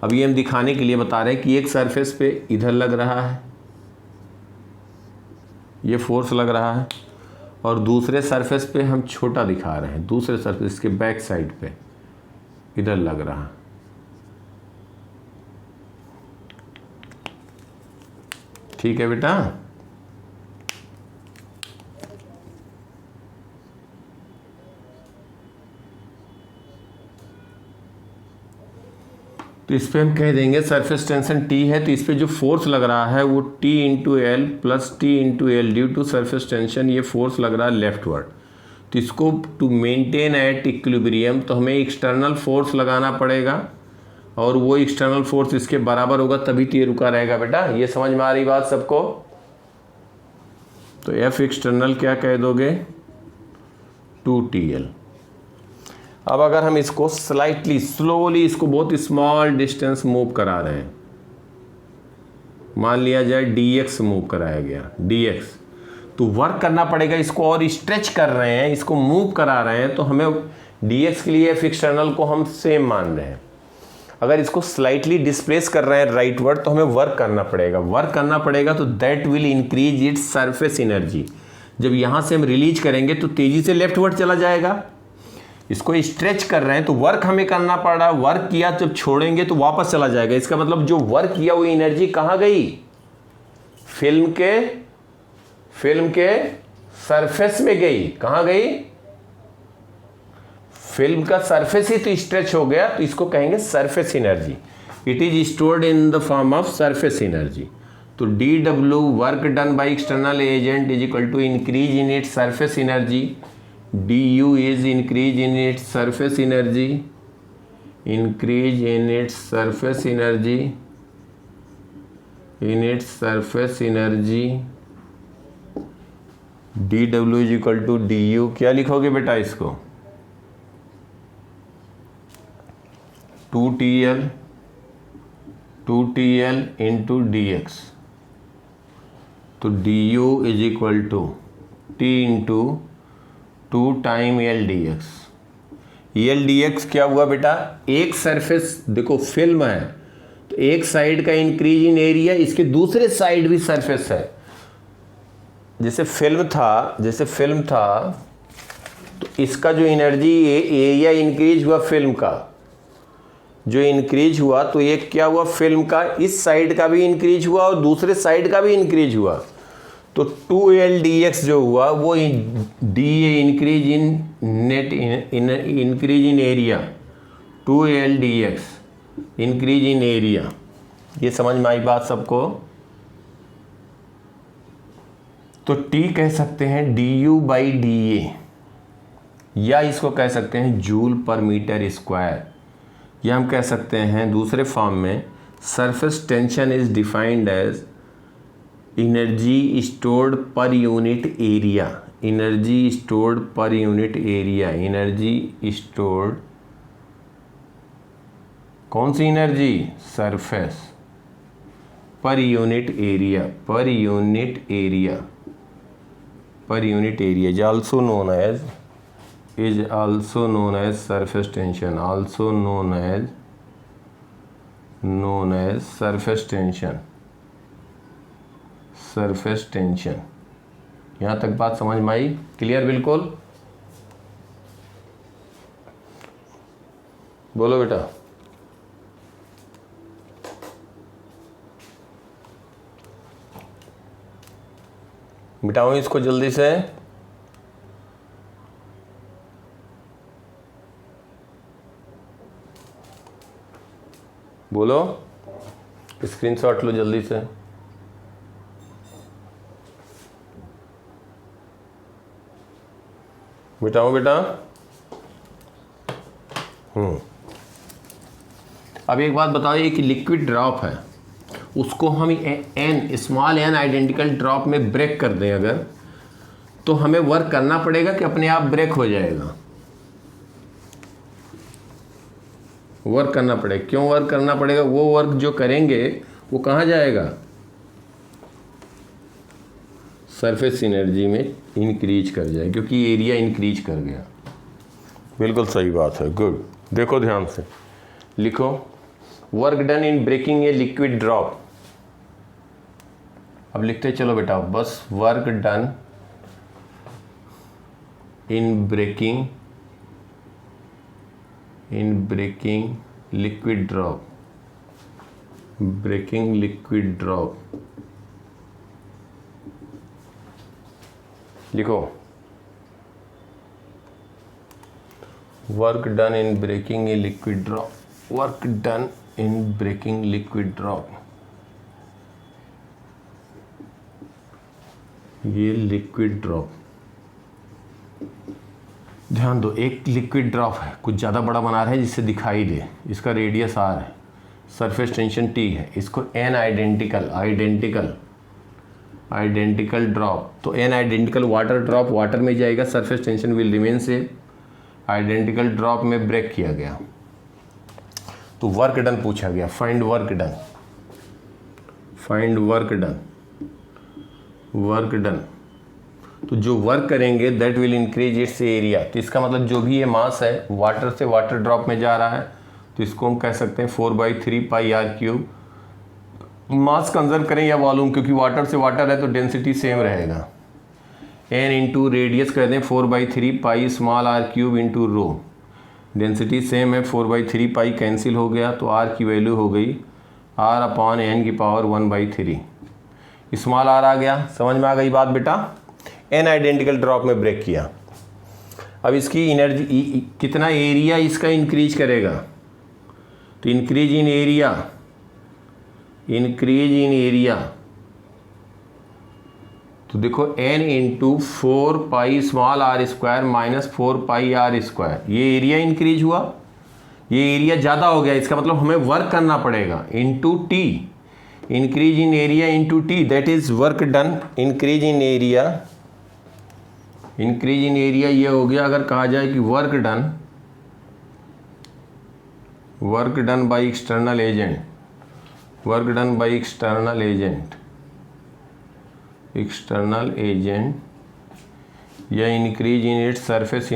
अब ये हम दिखाने के लिए बता रहे हैं कि एक सरफेस पे इधर लग रहा है, ये फोर्स लग रहा है, और दूसरे सरफेस पे हम छोटा दिखा रहे हैं, दूसरे सरफेस के बैक साइड पे इधर लग रहा है। ठीक है बेटा? तो तो इस पर हम कह देंगे सरफेस टेंशन T है, तो इस पर जो फोर्स लग रहा है वो T into L plus T into L due to surface tension, ये फोर्स लग रहा है लेफ्टवर्ड। तो इसको टू मेंटेन एट इक्विलिब्रियम तो हमें एक्सटर्नल फोर्स लगाना पड़ेगा और वो एक्सटर्नल फोर्स इसके बराबर होगा, तभी तो ये रुका रहेगा बेटा। ये समझ में आ रही बात सबको? तो F एक्सटर्नल क्या कह दोगे? 2TL। अब अगर हम इसको स्लाइटली स्लोली इसको बहुत स्मॉल डिस्टेंस मूव करा रहे हैं, मान लिया जाए dx मूव कराया गया, dx, तो वर्क करना पड़ेगा। इसको और स्ट्रेच कर रहे हैं, इसको मूव करा रहे हैं, तो हमें dx के लिए F एक्सटर्नल को हम सेम मान रहे हैं। अगर इसको स्लाइटली डिस्प्लेस कर रहे हैं राइटवर्ड तो हमें वर्क करना पड़ेगा। वर्क करना पड़ेगा तो that will increase its surface energy. जब यहाँ से हम रिलीज करेंगे तो तेजी से लेफ्टवर्ड चला जाएगा। इसको स्ट्रेच कर रहे हैं तो वर्क हमें करना पड़ रहा है। वर्क किया, जब छोड़ेंगे तो वापस चला जाएगा। इसका मतलब जो वर्क किया वो एनर्जी कहाँ गई? फिल्म के सरफेस में गई। कहाँ गई? फिल्म का सरफेस ही तो स्ट्रेच हो गया, तो इसको कहेंगे surface energy. It is stored in the form of surface energy. तो dW work done by external agent is equal to increase in its surface energy, du is increase in its surface energy, increase in its surface energy, in its surface energy, dw is equal to du। क्या लिखोगे बेटा इसको? 2TL into dx। तो du is equal to t into 2 time l d x. L d x क्या हुआ बेटा? एक surface, देखो फिल्म है तो एक साइड का इंक्रीज इन एरिया, इसके दूसरे साइड भी सरफेस है। जैसे फिल्म था तो इसका जो एनर्जी एरिया इंक्रीज हुआ, फिल्म का जो इंक्रीज हुआ, तो ये क्या हुआ? फिल्म का इस साइड का भी इंक्रीज हुआ और दूसरे साइड का भी इंक्रीज हुआ। तो 2Ldx जो हुआ वो increase in net increase in area, 2Ldx increase in area. ये समझ में आई बात सबको? तो T कह सकते हैं du/dA, या इसको कह सकते हैं जूल पर मीटर स्क्वायर, या हम कह सकते हैं दूसरे फॉर्म में surface tension is defined as energy stored per unit area. Energy stored per unit area, energy stored, कौन सी energy? Surface per unit area, per unit area, per unit area is also known as surface tension, also known as surface tension, surface tension. यहाँ तक बात समझ में आई? Clear बिल्कुल? बोलो बेटा। मिटाओ इसको जल्दी से। बोलो, स्क्रीनशॉट लो जल्दी से। मिटाओ बेटा। अब एक बात बताओ, ये कि लिक्विड ड्रॉप है, उसको हम स्मॉल एन आइडेंटिकल ड्रॉप में ब्रेक कर दें अगर, तो हमें वर्क करना पड़ेगा कि अपने आप ब्रेक हो जाएगा? वर्क करना पड़ेगा। क्यों वर्क करना पड़ेगा? वो वर्क जो करेंगे वो कहाँ जाएगा? सरफेस एनर्जी में इंक्रीज कर जाए, क्योंकि एरिया इंक्रीज कर गया। बिल्कुल सही बात है, गुड। देखो ध्यान से लिखो, work done in breaking a liquid drop. अब लिखते चलो बेटा, बस work done in breaking liquid drop, breaking liquid drop लिखो, work done in breaking a liquid drop, work done in breaking liquid drop, ये लिक्विड ड्रॉप, ध्यान दो, एक लिक्विड ड्रॉप है, कुछ ज़्यादा बड़ा बना रहे हैं जिससे दिखाई दे, इसका रेडियस आर है, सरफेस टेंशन टी है, इसको एन आइडेंटिकल ड्रॉप, तो n identical water drop water में जाएगा, सरफेस टेंशन विल रिमेन से, आइडेंटिकल ड्रॉप में ब्रेक किया गया तो वर्क डन पूछा गया, फाइंड वर्क डन, तो जो वर्क करेंगे that will increase its area, तो इसका मतलब जो भी ये मास है वाटर से वाटर ड्रॉप में जा रहा है तो इसको हम कह सकते हैं 4/3 pi r cube, mass conserve करें या वॉल्यूम, क्योंकि वाटर से वाटर है तो डेंसिटी सेम रहेगा, एन इंटू रेडियस कर दें 4/3 pi small r cube into rho, density same है, 4/3 पाई कैंसिल हो गया तो आर की वैल्यू हो गई आर अपॉन एन की पावर 1/3, स्मॉल आर आ गया, समझ में आ गई बात बेटा। एन आइडेंटिकल ड्रॉप में ब्रेक किया, अब इसकी एनर्जी कितना एरिया इसका इंक्रीज करेगा, तो इंक्रीज इन एरिया, तो देखो n into 4 pi small r square minus 4 pi are square, ये एरिया इंक्रीज हुआ, ये एरिया ज़्यादा हो गया, इसका मतलब हमें वर्क करना पड़ेगा, into T, increase in area into T, that is work done, increase in area ये हो गया, अगर कहा जाए कि work done by external agent, या increase in its surface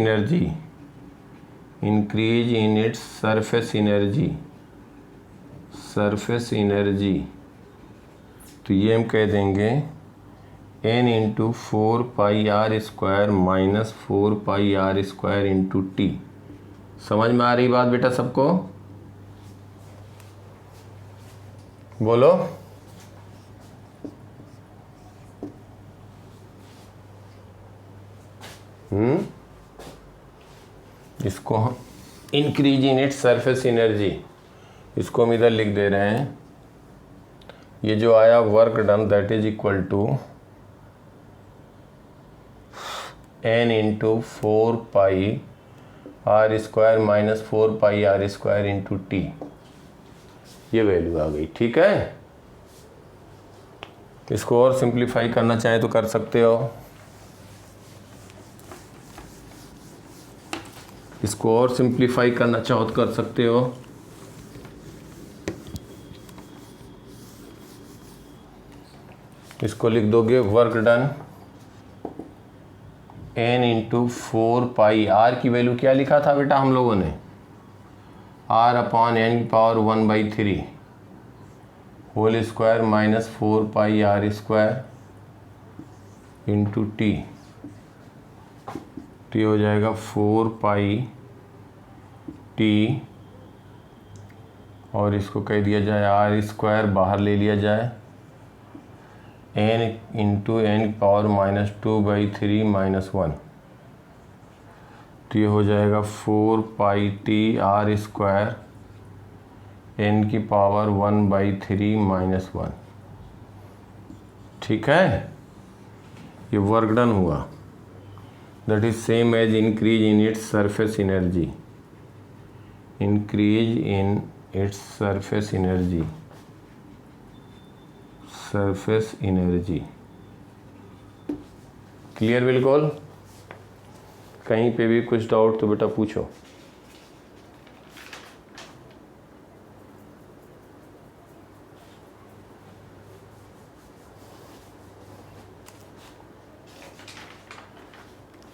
energy, तो ये हम कह देंगे n into 4 pi are square minus 4 pi are square into T, समझ में आ रही बात बेटा सबको, बोलो। इसको हम increase in its surface energy, इसको हम इधर लिख दे रहे हैं, ये जो आया work done that is equal to n into 4 pi are square minus 4 pi are square into t, ये वैल्यू आ गई, ठीक है। इसको और सिंप्लीफाई करना चाहें तो कर सकते हो, इसको और सिंप्लीफाई करना चाहो तो कर सकते हो, इसको लिख दोगे work done n into 4 pi, r की वैल्यू क्या लिखा था बेटा हम लोगों ने, आर अपॉन एन की power 1/3 whole square minus 4 pi are square into t, t हो जाएगा 4 पाई टी, और इसको कह दिया जाए आर स्क्वायर बाहर ले लिया जाए, n into n power minus 2/3 minus 1, तो ये हो जाएगा 4 pi t r square n की पावर 1/3 माइनस 1, ठीक है, ये वर्क डन हुआ, that is same as increase in its surface energy, surface energy, clear बिल्कुल। कहीं पे भी कुछ डाउट तो बेटा पूछो।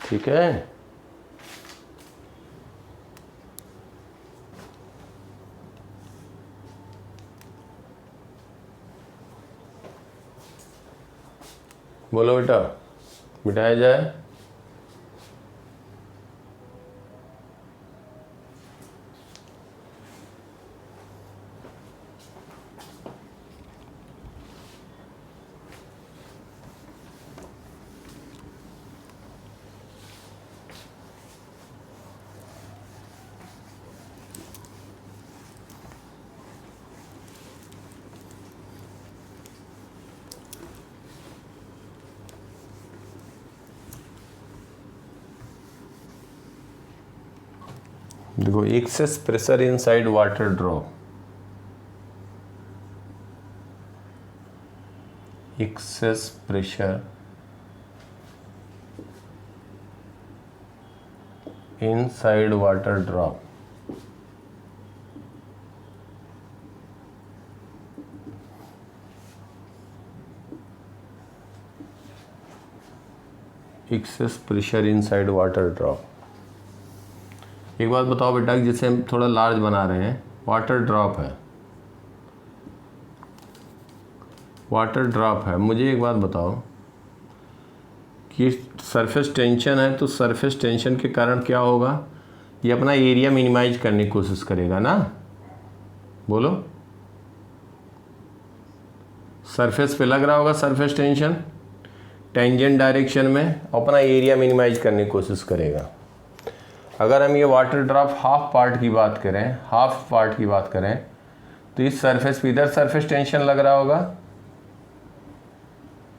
ठीक है, बोलो बेटा, मिटाया जाए। देखो excess pressure inside water drop, excess pressure inside water drop, excess pressure inside water drop. एक बात बताओ बेटा, जिसे हम थोड़ा लार्ज बना रहे हैं, वाटर ड्रॉप है, वाटर ड्रॉप है। मुझे एक बात बताओ कि सरफेस टेंशन है, तो सरफेस टेंशन के कारण क्या होगा, ये अपना एरिया मिनिमाइज करने की कोशिश करेगा ना, बोलो। सरफेस पे लग रहा होगा सरफेस टेंशन टेंजेंट डायरेक्शन में, अपना एरिया मिनिमाइज करने की कोशिश करेगा। अगर हम ये वाटर ड्रॉप हाफ पार्ट की बात करें, हाफ पार्ट की बात करें, तो इस सरफेस पे इधर सरफेस टेंशन लग रहा होगा,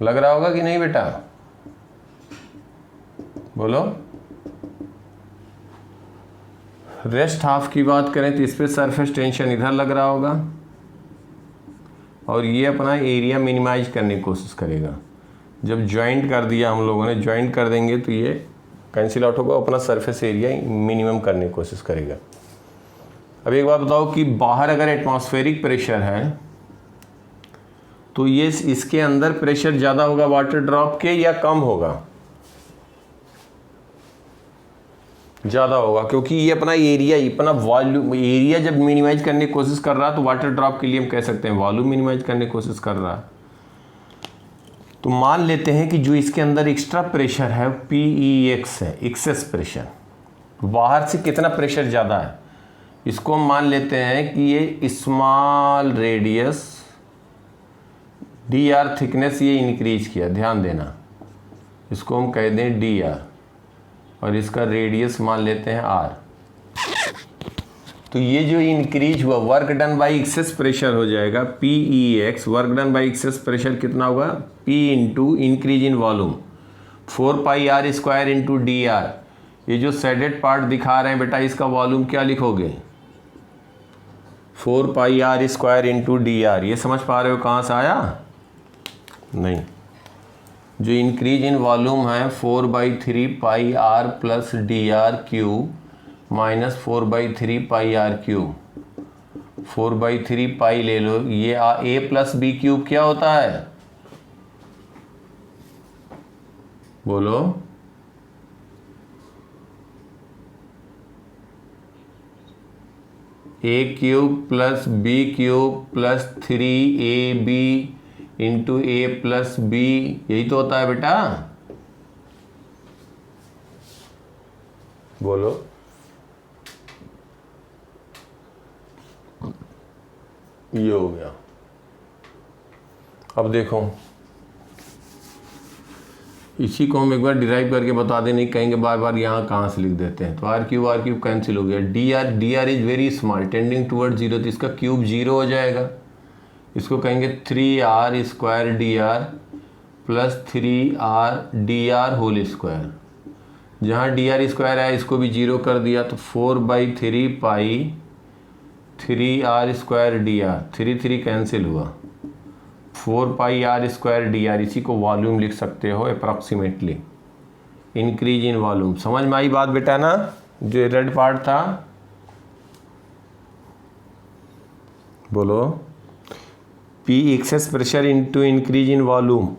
लग रहा होगा कि नहीं बेटा, बोलो। रेस्ट हाफ की बात करें तो इस पे सरफेस टेंशन इधर लग रहा होगा, और ये अपना एरिया मिनिमाइज करने की कोशिश करेगा। जब ज्वाइंट कर दिया हम लोगों ने, ज्वाइंट कर देंगे तो ये कैंसिल आउट होगा, अपना सरफेस एरिया मिनिमम करने की कोशिश करेगा। अब एक बात बताओ कि बाहर अगर एटमॉस्फेरिक प्रेशर है तो ये इसके अंदर प्रेशर ज़्यादा होगा वाटर ड्रॉप के या कम होगा, ज़्यादा होगा, क्योंकि ये अपना एरिया, अपना वॉल्यूम, एरिया जब मिनिमाइज करने की कोशिश कर रहा है तो वाटर ड्रॉप के लिए हम कह सकते हैं वॉल्यूम मिनिमाइज करने की कोशिश कर रहा है। तो मान लेते हैं कि जो इसके अंदर एक्स्ट्रा प्रेशर है PEX है, एक्सेस प्रेशर, बाहर से कितना प्रेशर ज़्यादा है, इसको हम मान लेते हैं कि ये स्मॉल रेडियस DR थिकनेस ये इंक्रीज किया, ध्यान देना, इसको हम कह दें DR, और इसका रेडियस मान लेते हैं R। तो ये जो इंक्रीज हुआ, work done by excess pressure हो जाएगा PEX, work done by excess pressure कितना होगा, P into increase in volume 4πr² into DR। ये जो शेडेड पार्ट दिखा रहे हैं बेटा, इसका वॉल्यूम क्या लिखोगे, 4πr² इंटू DR। ये समझ पा रहे हो कहाँ से आया, नहीं, जो इंक्रीज इन वॉल्यूम है 4/3πr plus DR³ minus 4/3πr³, 4/3π ले लो, ये A प्लस B³ क्या होता है, बोलो। A³ plus B³ plus 3AB into A plus B, यही तो होता है बेटा, बोलो। ये हो गया। अब देखो, इसी को हम एक बार डिराइव करके बता दें, नहीं कहेंगे बार बार यहाँ कहाँ से लिख देते हैं। तो R³ कैंसिल हो गया, DR is very small tending toward 0, तो इसका क्यूब 0 हो जाएगा। इसको कहेंगे 3R² DR plus 3R DR whole square, जहाँ DR² है इसको भी 0 कर दिया, तो 4/3π 3R² DR, 3 कैंसिल हुआ, 4πr² DR, इसी को वॉल्यूम लिख सकते हो अप्रॉक्सीमेटली, इंक्रीज इन वॉल्यूम। समझ में आई बात बेटा ना, जो रेड पार्ट था, बोलो। P excess pressure into increase in volume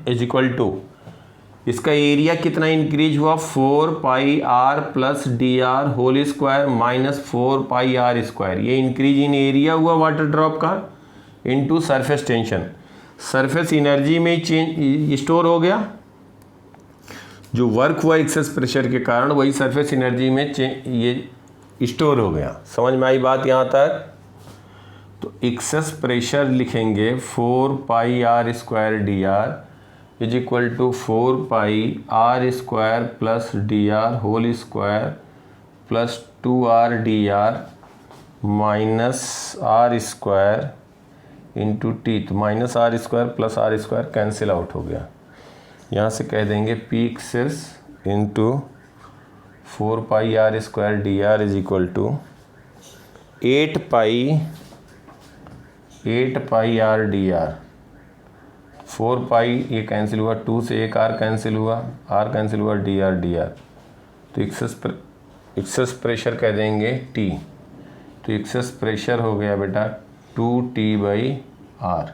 is equal to, इसका एरिया कितना इंक्रीज हुआ, 4πr plus DR whole square minus 4πr², ये इंक्रीज इन एरिया हुआ वाटर ड्रॉप का, into surface tension, surface energy में change store हो गया, जो वर्क हुआ एक्सेस प्रेशर के कारण वही सरफेस एनर्जी में ये स्टोर हो गया। समझ में आई बात यहाँ तक। तो एक्सेस प्रेशर लिखेंगे 4πr² DR is equal to 4πr² plus DR whole square plus 2R DR minus R² into T, तो minus R² plus R² cancel out हो गया। यहाँ से कह देंगे P excess into 4 pi are square d r is equal to 8 pi r d r. 4 pi ये cancel हुआ, 2 से एक आर कैंसिल हुआ, आर कैंसिल हुआ, डी आर। तो एक्सेस प्रेशर कह देंगे टी। तो एक्सेस प्रेशर हो गया बेटा 2T/R।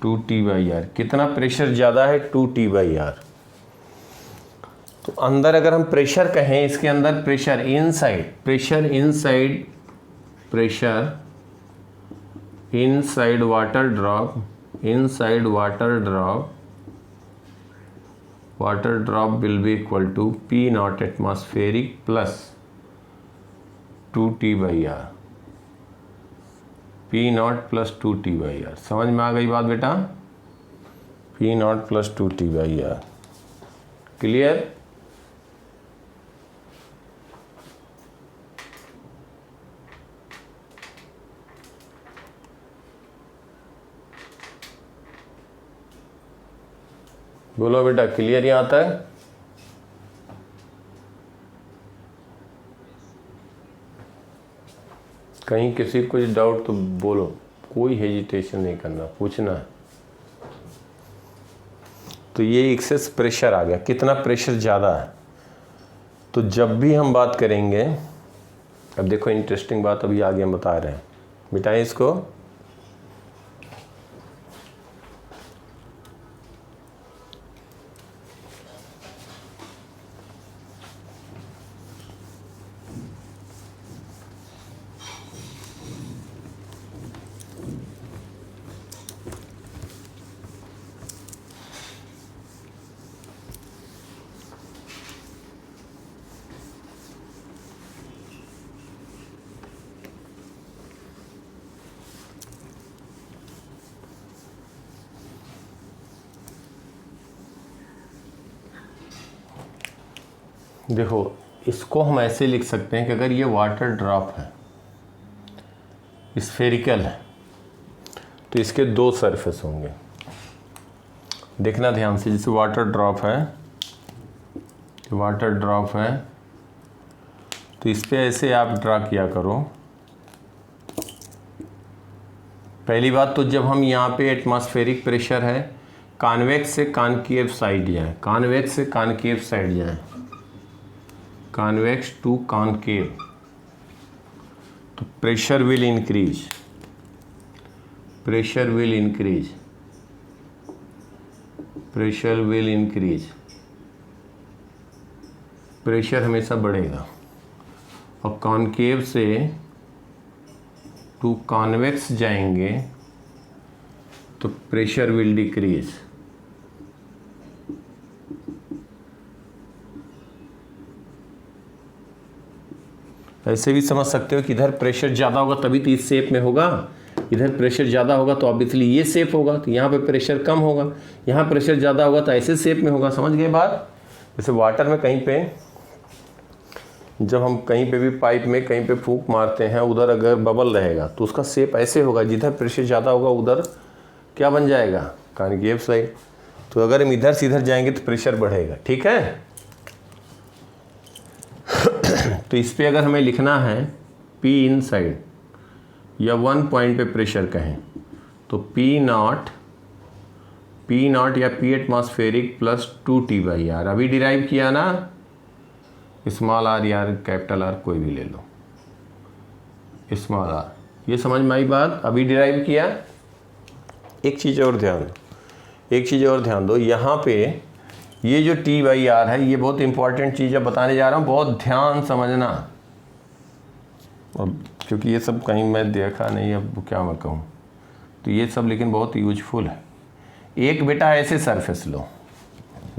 2T/R कितना प्रेशर ज़्यादा है? 2T/R। तो अंदर अगर हम प्रेशर कहें, इसके अंदर pressure inside water drop will be equal to P0 atmospheric plus 2T/R। P0 plus 2T/R। समझ में आ गई बात बेटा? P0 plus 2T/R। क्लियर? बोलो बेटा, क्लियर यहाँ तक? कहीं किसी को कुछ डाउट तो बोलो, कोई हेजिटेशन नहीं करना, पूछना है। तो ये एक्सेस प्रेशर आ गया। कितना प्रेशर ज़्यादा है? तो जब भी हम बात करेंगे, अब देखो इंटरेस्टिंग बात अभी आगे हम बता रहे हैं, मिटाएं इसको। देखो इसको हम ऐसे लिख सकते हैं कि अगर ये वाटर ड्रॉप है, स्फेरिकल है, तो इसके दो सरफेस होंगे। देखना ध्यान से, जैसे वाटर ड्रॉप है तो इस पे ऐसे आप ड्रा किया करो। पहली बात तो जब हम यहाँ पे एटमॉस्फेरिक प्रेशर है, कॉन्वेक्स से कॉनकेव साइड जाए, कॉन्वेक्स टू कॉनकेव, तो प्रेशर विल इंक्रीज। प्रेशर हमेशा बढ़ेगा। और कॉनकेव से टू कॉन्वेक्स जाएंगे तो प्रेशर विल डिक्रीज। ऐसे भी समझ सकते हो कि इधर प्रेशर ज़्यादा होगा तभी तो इस शेप में होगा, इधर प्रेशर ज़्यादा होगा तो ऑब्वियसली ये शेप होगा, तो यहाँ पे प्रेशर कम होगा, यहाँ प्रेशर ज़्यादा होगा तो ऐसे शेप में होगा। समझ गए बात? जैसे वाटर में कहीं पे, जब हम कहीं पे भी पाइप में कहीं पे फूंक मारते हैं, उधर अगर बबल रहेगा तो उसका शेप ऐसे होगा, जिधर प्रेशर ज़्यादा होगा उधर क्या बन जाएगा? Concave side. तो अगर हम इधर से इधर जाएंगे तो प्रेशर बढ़ेगा। ठीक है? तो इस पर अगर हमें लिखना है P इनसाइड या 1 पॉइंट पे प्रेशर कहें तो P0 या P एटमॉस्फेरिक प्लस 2T/R। अभी डिराइव किया ना, स्मॉल आर या कैपिटल आर कोई भी ले लो, स्मॉल आर। ये समझ में आई बात? अभी डिराइव किया। एक चीज़ और ध्यान दो, यहाँ पे ये जो T/R है, ये बहुत इंपॉर्टेंट चीज़ है, बताने जा रहा हूँ, बहुत ध्यान समझना। अब क्योंकि ये सब कहीं मैं देखा नहीं, अब क्या मैं कहूँ, तो ये सब लेकिन बहुत यूजफुल है। एक बेटा ऐसे सरफेस लो,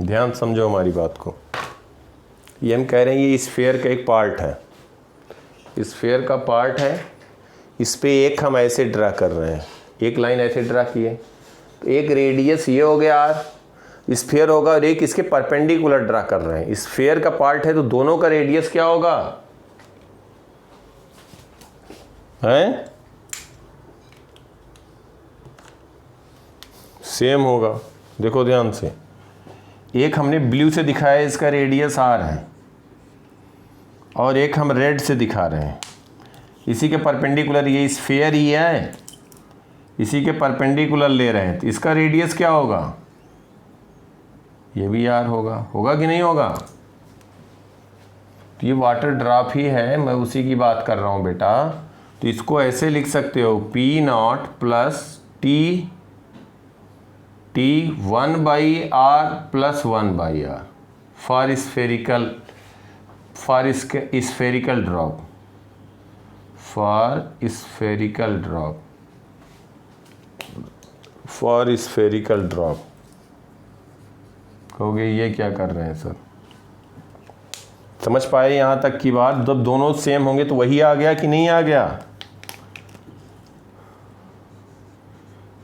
ध्यान समझो हमारी बात को। ये हम कह रहे हैं ये स्फीयर का एक पार्ट है, इस पे एक हम ऐसे ड्रा कर रहे हैं, एक लाइन ऐसे ड्रा किए तो एक रेडियस ये हो गया R, स्फीयर होगा, और एक इसके परपेंडिकुलर ड्रा कर रहे हैं। स्फीयर का पार्ट है तो दोनों का रेडियस क्या होगा? है सेम होगा। देखो ध्यान से, एक हमने ब्लू से दिखाया, इसका रेडियस R है, और एक हम रेड से दिखा रहे हैं। इसी के परपेंडिकुलर, ये स्फीयर ही है, इसी के परपेंडिकुलर ले रहे हैं, तो इसका रेडियस क्या होगा? ये भी आर होगा। होगा कि नहीं होगा? तो ये वाटर ड्रॉप ही है, मैं उसी की बात कर रहा हूँ बेटा। तो इसको ऐसे लिख सकते हो, P not plus T 1/r plus 1/r for spherical drop, for spherical drop. कहोगे ये क्या कर रहे हैं सर? समझ पाए यहाँ तक की बात? जब दोनों सेम होंगे तो वही आ गया कि नहीं आ गया?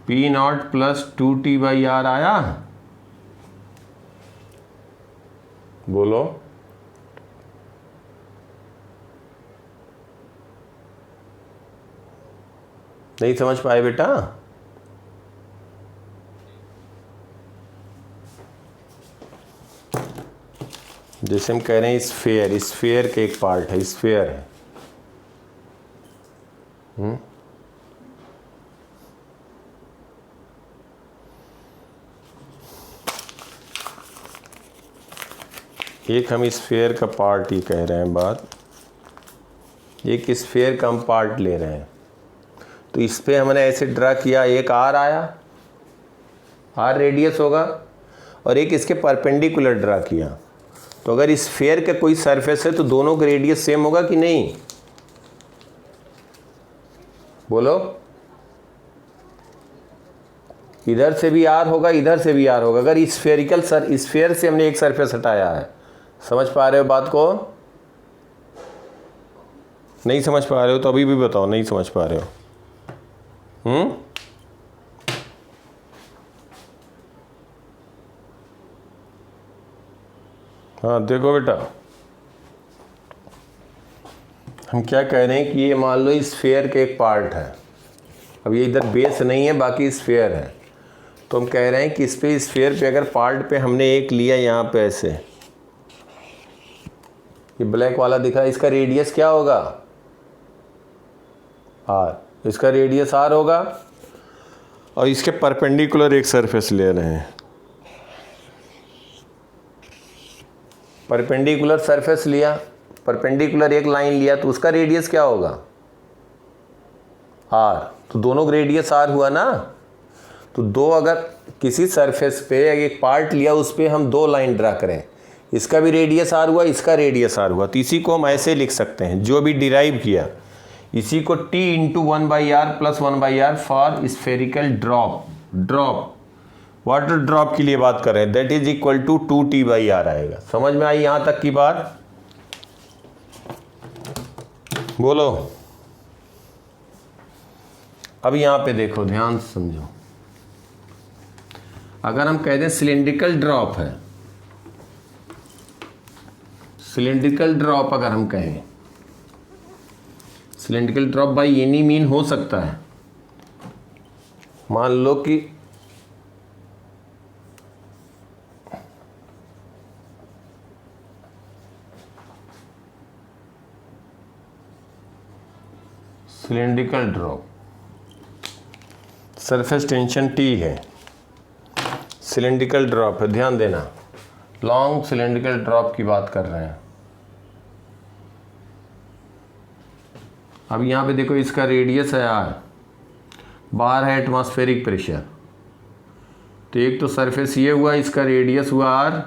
P नॉट प्लस 2T/r आया? बोलो। नहीं समझ पाए बेटा? जैसे हम कह रहे हैं स्फीयर के एक पार्ट है, स्फीयर है। एक हम स्फीयर का पार्ट ही कह रहे हैं बात, एक स्फीयर का हम पार्ट ले रहे हैं। तो इस पे हमने ऐसे ड्रा किया, एक आर आया, आर रेडियस होगा, और एक इसके परपेंडिकुलर ड्रा किया। तो अगर स्फीयर का कोई सरफेस है तो दोनों का रेडियस सेम होगा कि नहीं? बोलो। इधर से भी आर होगा, इधर से भी आर होगा। अगर स्फीयर से हमने एक सरफेस हटाया है, समझ पा रहे हो बात को? नहीं समझ पा रहे हो तो अभी भी बताओ, नहीं समझ पा रहे हो? हाँ देखो बेटा, हम क्या कह रहे हैं कि ये मान लो स्फीयर के एक पार्ट है। अब ये इधर बेस नहीं है, बाकी स्फीयर है। तो हम कह रहे हैं कि इस पे स्फीयर पे अगर पार्ट पे हमने एक लिया यहाँ पे ऐसे, ये ब्लैक वाला दिखा, इसका रेडियस क्या होगा? आर। इसका रेडियस आर होगा, और इसके परपेंडिकुलर एक सरफेस ले रहे हैं। परपेंडिकुलर सरफेस लिया, परपेंडिकुलर एक लाइन लिया, तो उसका रेडियस क्या होगा? आर। तो दोनों का रेडियस आर हुआ ना। तो दो, अगर किसी सरफेस पे एक पार्ट लिया, उस पर हम दो लाइन ड्रा करें, इसका भी रेडियस आर हुआ, इसका रेडियस आर हुआ, तो इसी को हम ऐसे लिख सकते हैं, जो भी डिराइव किया, इसी को T × 1/r plus 1/r for spherical drop water drop के लिए बात कर रहे हैं, that is equal to 2T/r आएगा। समझ में आई यहां तक की बात? बोलो। अब यहां पे देखो, ध्यान से समझो। अगर हम कह दें सिलिंड्रिकल ड्रॉप है, सिलिंड्रिकल ड्रॉप अगर हम कहें, cylindrical drop by any mean हो सकता है। मान लो कि cylindrical drop, surface tension T है, सिलिंड्रिकल ड्रॉप है, ध्यान देना, लॉन्ग सिलिंड्रिकल ड्रॉप की बात कर रहे हैं। अब यहाँ पे देखो, इसका रेडियस है आर, बाहर है एटमॉस्फेरिक प्रेशर। तो एक तो सरफेस ये हुआ, इसका रेडियस हुआ आर,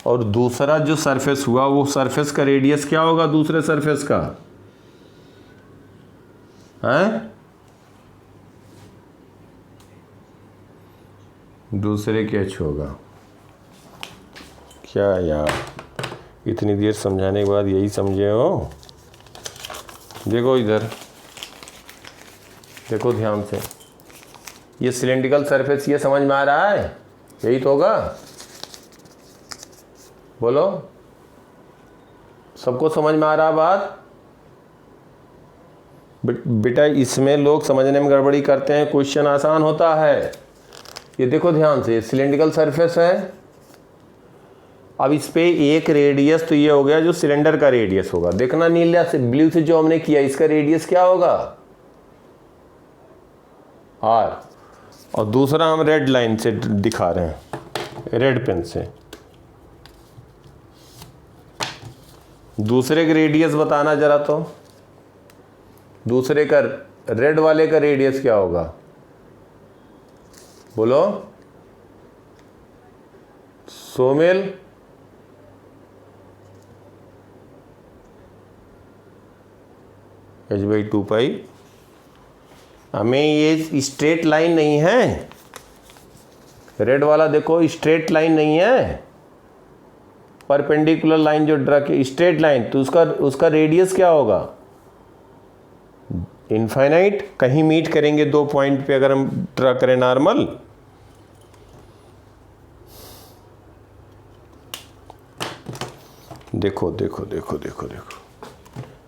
और दूसरा जो सरफेस हुआ, वो सरफेस का रेडियस क्या होगा दूसरे सरफेस का? हैं? दूसरे के एच होगा। क्या यार, इतनी देर समझाने के बाद यही समझे हो? देखो इधर, देखो ध्यान से, ये सिलिंड्रिकल सरफेस, ये समझ में आ रहा है? यही तो होगा। बोलो, सबको समझ में आ रहा बात? बेटा इसमें लोग समझने में गड़बड़ी करते हैं, क्वेश्चन आसान होता है। ये देखो ध्यान से, सिलिंड्रिकल सरफेस है, अब इस पे एक रेडियस तो ये हो गया जो सिलेंडर का रेडियस होगा। देखना नीला से ब्लू से जो हमने किया इसका रेडियस क्या होगा, आर, और दूसरा हम रेड लाइन से दिखा रहे हैं, रेड पेन से। दूसरे का रेडियस बताना जरा, तो दूसरे का रेड वाले का रेडियस क्या होगा, बोलो सोमेल। h/2 हमें ये स्ट्रेट लाइन नहीं है, रेड वाला देखो स्ट्रेट लाइन नहीं है, परपेंडिकुलर लाइन जो ड्रा की स्ट्रेट लाइन, तो उसका रेडियस क्या होगा, इनफाइनाइट। कहीं मीट करेंगे दो पॉइंट पे अगर हम ड्रा करें नॉर्मल। देखो देखो देखो देखो देखो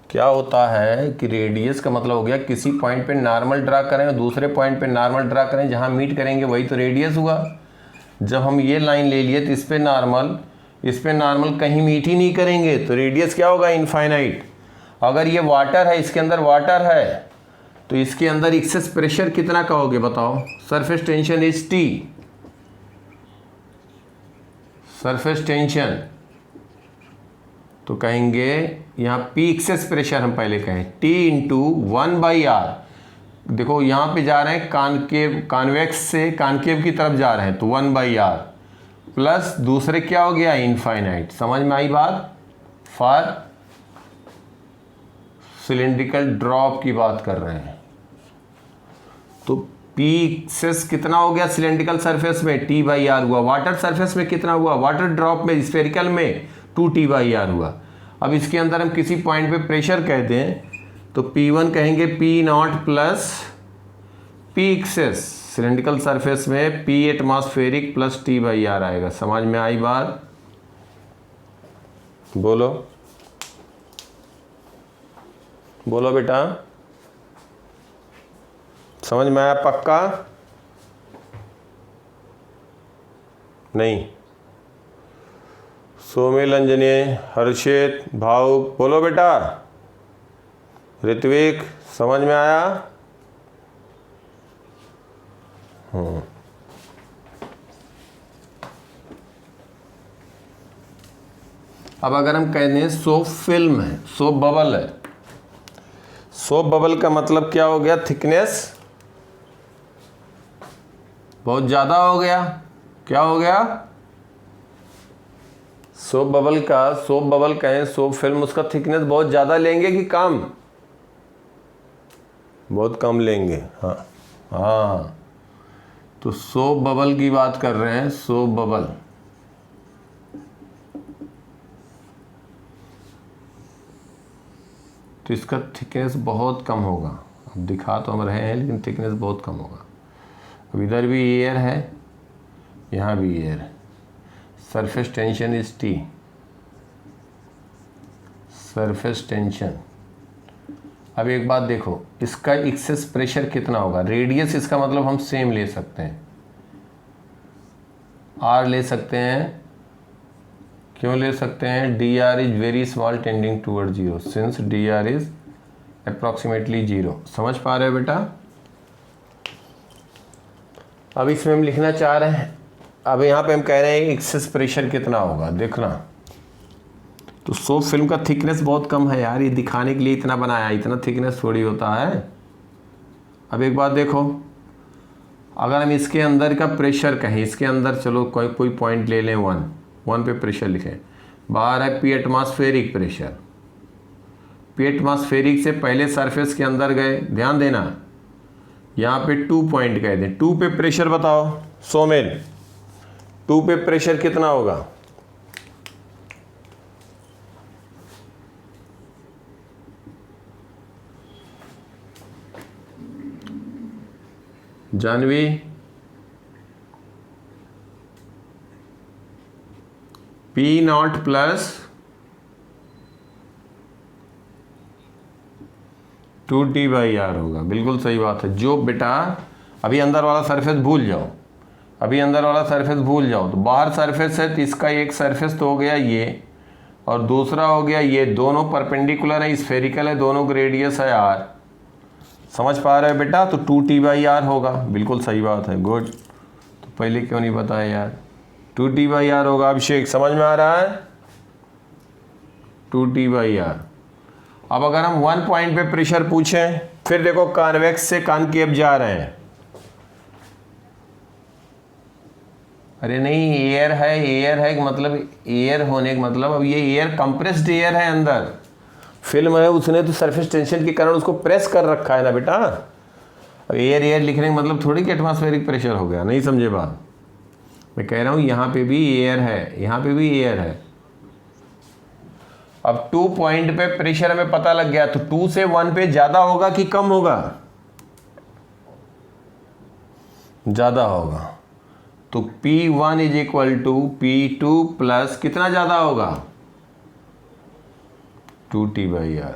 क्या होता है कि रेडियस का मतलब हो गया किसी पॉइंट पे नॉर्मल ड्रा करें और दूसरे पॉइंट पे नॉर्मल ड्रा करें, जहां मीट करेंगे वही तो रेडियस हुआ। जब हम ये लाइन ले लिए तो इस पे नॉर्मल कहीं मीट ही नहीं करेंगे तो रेडियस क्या होगा, इनफाइनाइट। अगर ये वाटर है, इसके अंदर वाटर है, तो इसके अंदर एक्सेस प्रेशर कितना कहोगे बताओ, surface tension is T, surface tension तो कहेंगे यहाँ P एक्सेस प्रेशर हम पहले कहें T इंटू 1/R। देखो यहाँ पे जा रहे हैं कॉन्वेक्स से कॉनकेव की तरफ जा रहे हैं तो 1/R प्लस दूसरे क्या हो गया, इनफाइनाइट। समझ में आई बात। फॉर सिलेंड्रिकल ड्रॉप की बात कर रहे हैं तो P एक्सेस कितना हो गया सिलेंड्रिकल सरफेस में, T/R हुआ। वाटर सरफेस में कितना हुआ, वाटर ड्रॉप में स्फेरिकल में 2T/R हुआ। अब इसके अंदर हम किसी पॉइंट पे प्रेशर कहते हैं तो P1 कहेंगे P0 plus P excess, cylindrical surface में P एटमॉस्फेरिक प्लस T/R आएगा। समझ में आई बात, बोलो बोलो बेटा, समझ में आया पक्का नहीं। सोमेल, अंजने, हर्षित, भावुक, बोलो बेटा। ऋत्विक, समझ में आया। अब अगर हम कहते हैं सोप फिल्म है, सोप बबल है, सोप बबल का मतलब क्या हो गया, थिकनेस बहुत ज़्यादा हो गया। क्या हो गया, सोप बबल कहें सोप फिल्म, उसका थिकनेस बहुत ज़्यादा लेंगे कि कम, बहुत कम लेंगे। हाँ तो सोप बबल की बात कर रहे हैं, सोप बबल तो इसका थिकनेस बहुत कम होगा। अब दिखा तो हम रहे हैं लेकिन थिकनेस बहुत कम होगा। अब इधर भी एयर है, यहाँ भी एयर है, surface tension is T, surface tension. अब एक बात देखो, इसका एक्सेस प्रेशर कितना होगा, रेडियस इसका मतलब हम सेम ले सकते हैं, R ले सकते हैं। क्यों ले सकते हैं, dr is very small tending toward 0 since dr is approximately 0। समझ पा रहे हो बेटा। अब इसमें हम लिखना चाह रहे हैं, अब यहाँ पे हम कह रहे हैं एक्सेस प्रेशर कितना होगा, देखना। तो सोप फिल्म का थिकनेस बहुत कम है यार, ये दिखाने के लिए इतना बनाया, इतना थिकनेस थोड़ी होता है। अब एक बात देखो, अगर हम इसके अंदर का प्रेशर कहें, इसके अंदर चलो कोई पॉइंट ले लें, 1 पे प्रेशर लिखें, बाहर है P atmospheric pressure. P atmospheric से पहले सरफेस के अंदर गए, ध्यान देना यहाँ पे 2 पॉइंट कह दें, 2 पे प्रेशर बताओ सोमेल, 2 पे प्रेशर कितना होगा, जानवी। P0 प्लस 2T/R होगा। बिल्कुल सही बात है। जो बेटा अभी अंदर वाला सरफेस भूल जाओ, अभी अंदर वाला सरफेस भूल जाओ, तो बाहर सरफेस है तो इसका एक सरफेस तो हो गया ये, और दूसरा हो गया ये, दोनों परपेंडिकुलर है, स्फेरिकल है, दोनों ग्रेडियस है आर। समझ पा रहे हो बेटा? तो 2t/r होगा, बिल्कुल सही बात है, गुड। तो पहले क्यों नहीं बताया यार? 2t/r होगा। अभिषेक समझ में आ रहा है? 2t/r। अब अगर हम 1 पॉइंट पे प्रेशर पूछें, फिर देखो कॉन्वेक्स से कॉनकेव जा रहे हैं। अरे नहीं, एयर है, एयर है मतलब एयर होने का मतलब, अब ये एयर कंप्रेस्ड एयर है, अंदर फिल्म है, उसने तो सरफेस टेंशन के कारण उसको प्रेस कर रखा है ना बेटा। अब एयर एयर लिखने का मतलब थोड़ी कि एटमॉस्फेरिक प्रेशर हो गया, नहीं समझे बात? मैं कह रहा हूँ यहाँ पे भी एयर है, यहाँ पे भी एयर है। अब 2 पॉइंट पे प्रेशर हमें पता लग गया, तो 2 से 1 पे ज्यादा होगा कि कम होगा? ज्यादा होगा। तो P1 is equal to P2 plus कितना ज्यादा होगा? 2t/r।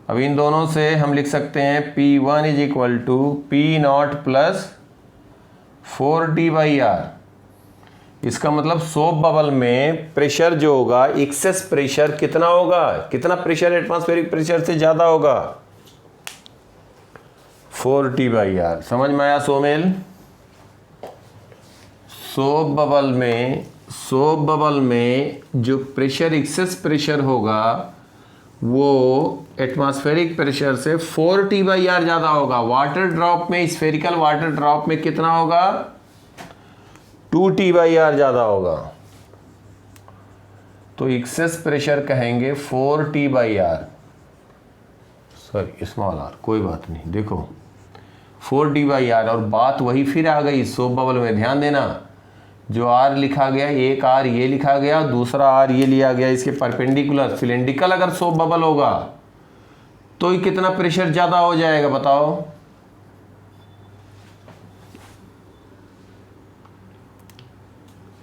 अब इन दोनों से हम लिख सकते हैं P1 is equal to P0 plus 4t/r। इसका मतलब सोप बबल में प्रेशर जो होगा, एक्सेस प्रेशर कितना होगा? कितना प्रेशर एटमॉस्फेरिक प्रेशर से ज्यादा होगा? 4t/r। समझ में आया सोमेल? सोप बबल में जो प्रेशर, एक्सेस प्रेशर होगा, वो एटमॉस्फेरिक प्रेशर से 4t/r ज्यादा होगा। वाटर ड्रॉप में, स्फेरिकल वाटर ड्रॉप में कितना होगा? 2t/r ज्यादा होगा। तो एक्सेस प्रेशर कहेंगे 4t/r, सॉरी स्मॉल r, कोई बात नहीं। देखो 4t/r, और बात वही फिर आ गई सोप बबल में, ध्यान देना। जो आर लिखा गया, एक आर ये लिखा गया, दूसरा आर ये लिया गया, इसके परपेंडिकुलर सिलेंड्रिकल अगर सोप बबल होगा तो ही कितना प्रेशर ज्यादा हो जाएगा बताओ?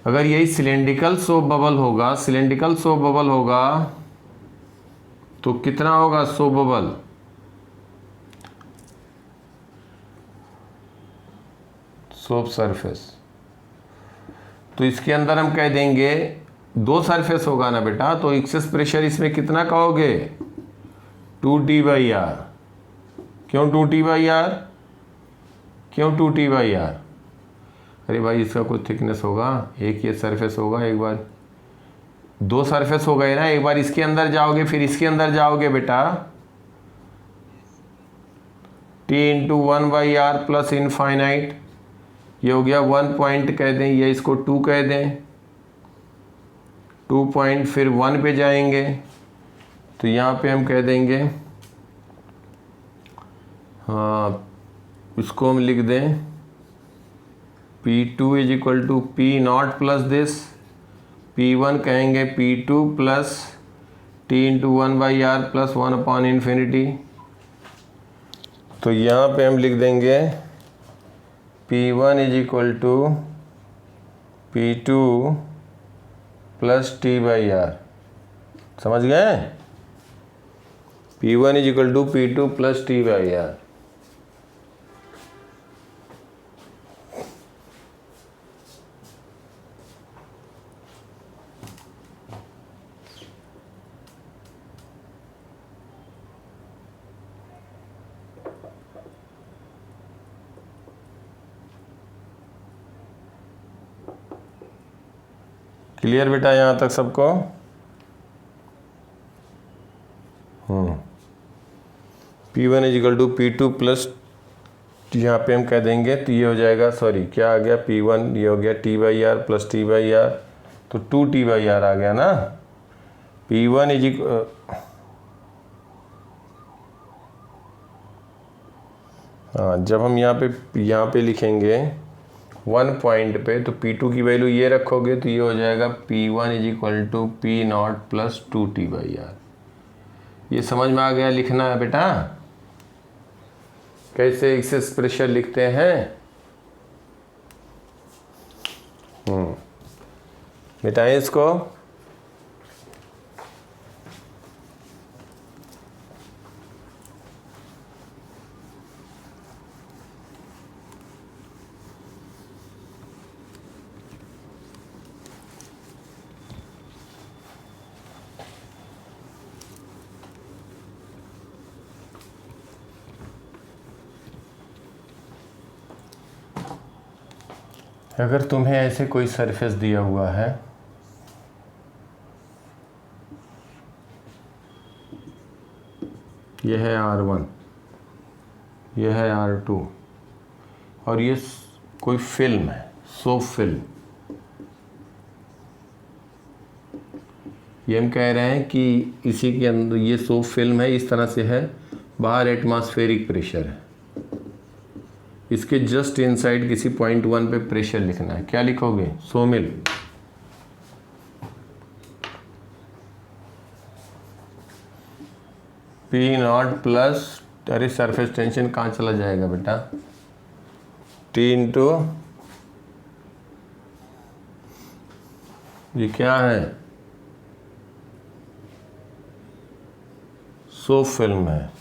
अगर यही सिलेंड्रिकल सोप बबल होगा, सिलेंड्रिकल सोप बबल होगा तो कितना होगा सोप बबल? Soap surface. तो इसके अंदर हम कह देंगे 2 सरफेस होगा ना बेटा, तो एक्सेस प्रेशर इसमें कितना कहोगे? 2t/r। क्यों 2t/r? क्यों 2t/r? अरे भाई इसका कोई थिकनेस होगा, एक ये सरफेस होगा, एक बार 2 सरफेस हो गए ना, एक बार इसके अंदर जाओगे फिर इसके अंदर जाओगे बेटा। t × 1/r प्लस इनफाइनाइट, ये हो गया 1 पॉइंट कह दें, ये इसको 2 कह दें, 2 पॉइंट, फिर 1 पे जाएंगे तो यहाँ पे हम कह देंगे, हाँ इसको हम लिख दें P2 is equal to P0 plus this, P1 कहेंगे P2 plus t × 1/r plus 1/∞। तो यहाँ पे हम लिख देंगे P1 is equal to P2 plus t/r। समझ गए? P1 is equal to P2 plus t/r। Clear बेटा यहाँ तक सबको? P1 is equal to P2 plus, यहाँ पे हम कह देंगे तो ये हो जाएगा, सॉरी क्या आ गया, P1 ये हो गया t/r प्लस t/r, तो 2t/r आ गया ना। P1 इज इक्वल, हाँ जब हम यहाँ पे लिखेंगे 1 पॉइंट पे, तो P2 की वैल्यू ये रखोगे तो ये हो जाएगा P1 is equal to P0 plus 2t/r। ये समझ में आ गया लिखना है बेटा? कैसे एक्सेस प्रेशर लिखते हैं? मिटाएं इसको। अगर तुम्हें ऐसे कोई सरफेस दिया हुआ है, यह है R1, यह है R2 और ये कोई फिल्म है, सोप फिल्म। ये हम कह रहे हैं कि इसी के अंदर ये सोप फिल्म है, इस तरह से है, बाहर एटमॉस्फेरिक प्रेशर है, इसके जस्ट इनसाइड किसी पॉइंट 1 पे प्रेशर लिखना है। क्या लिखोगे? 100 मिल। P0 प्लस, अरे सरफेस टेंशन कहाँ चला जाएगा बेटा, T इंटू, ये क्या है, सोप फिल्म है।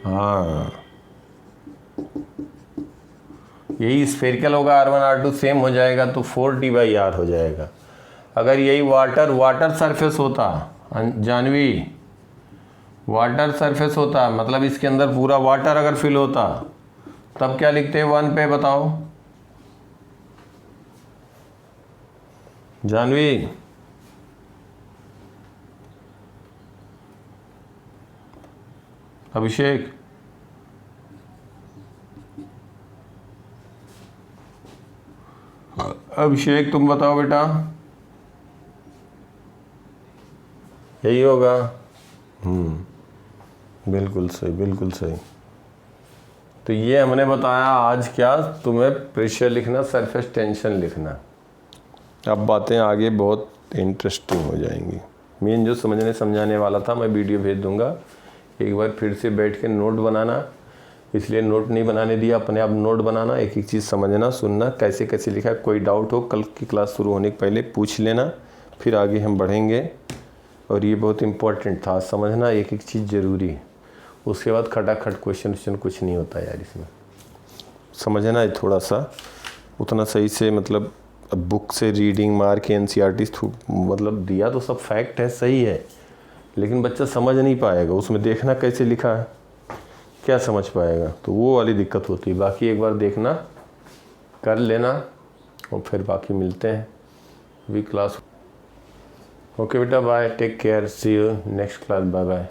हाँ, यही स्फेरिकल होगा, R1 R2 सेम हो जाएगा तो 4T/R हो जाएगा। अगर यही वाटर सरफेस होता, जानवी, वाटर सरफेस होता, मतलब इसके अंदर पूरा वाटर अगर फिल होता, तब क्या लिखते 1 पे, बताओ जानवी। अभिषेक, अभिषेक तुम बताओ बेटा, यही होगा। बिल्कुल सही, बिल्कुल सही। तो ये हमने बताया आज क्या, तुम्हें प्रेशर लिखना, सरफेस टेंशन लिखना। अब बातें आगे बहुत इंटरेस्टिंग हो जाएंगी। मेन जो समझाने वाला था मैं वीडियो भेज दूंगा, एक बार फिर से बैठ के नोट बनाना, इसलिए नोट नहीं बनाने दिया, अपने आप नोट बनाना, एक एक चीज़ समझना, सुनना, कैसे कैसे लिखा है। कोई डाउट हो कल की क्लास शुरू होने के पहले पूछ लेना, फिर आगे हम बढ़ेंगे। और ये बहुत इम्पोर्टेंट था, समझना एक एक चीज़ ज़रूरी है। उसके बाद खटाखट क्वेश्चन कुछ नहीं होता यार, इसमें समझना है थोड़ा सा, उतना सही से, मतलब अब बुक से रीडिंग मार के NCERT मतलब दिया तो सब फैक्ट है, सही है, लेकिन बच्चा समझ नहीं पाएगा, उसमें देखना कैसे लिखा है, क्या समझ पाएगा, तो वो वाली दिक्कत होती है। बाकी एक बार देखना, कर लेना, और फिर बाकी मिलते हैं अभी क्लास। ओके बेटा, bye, take care, see you next class, bye bye.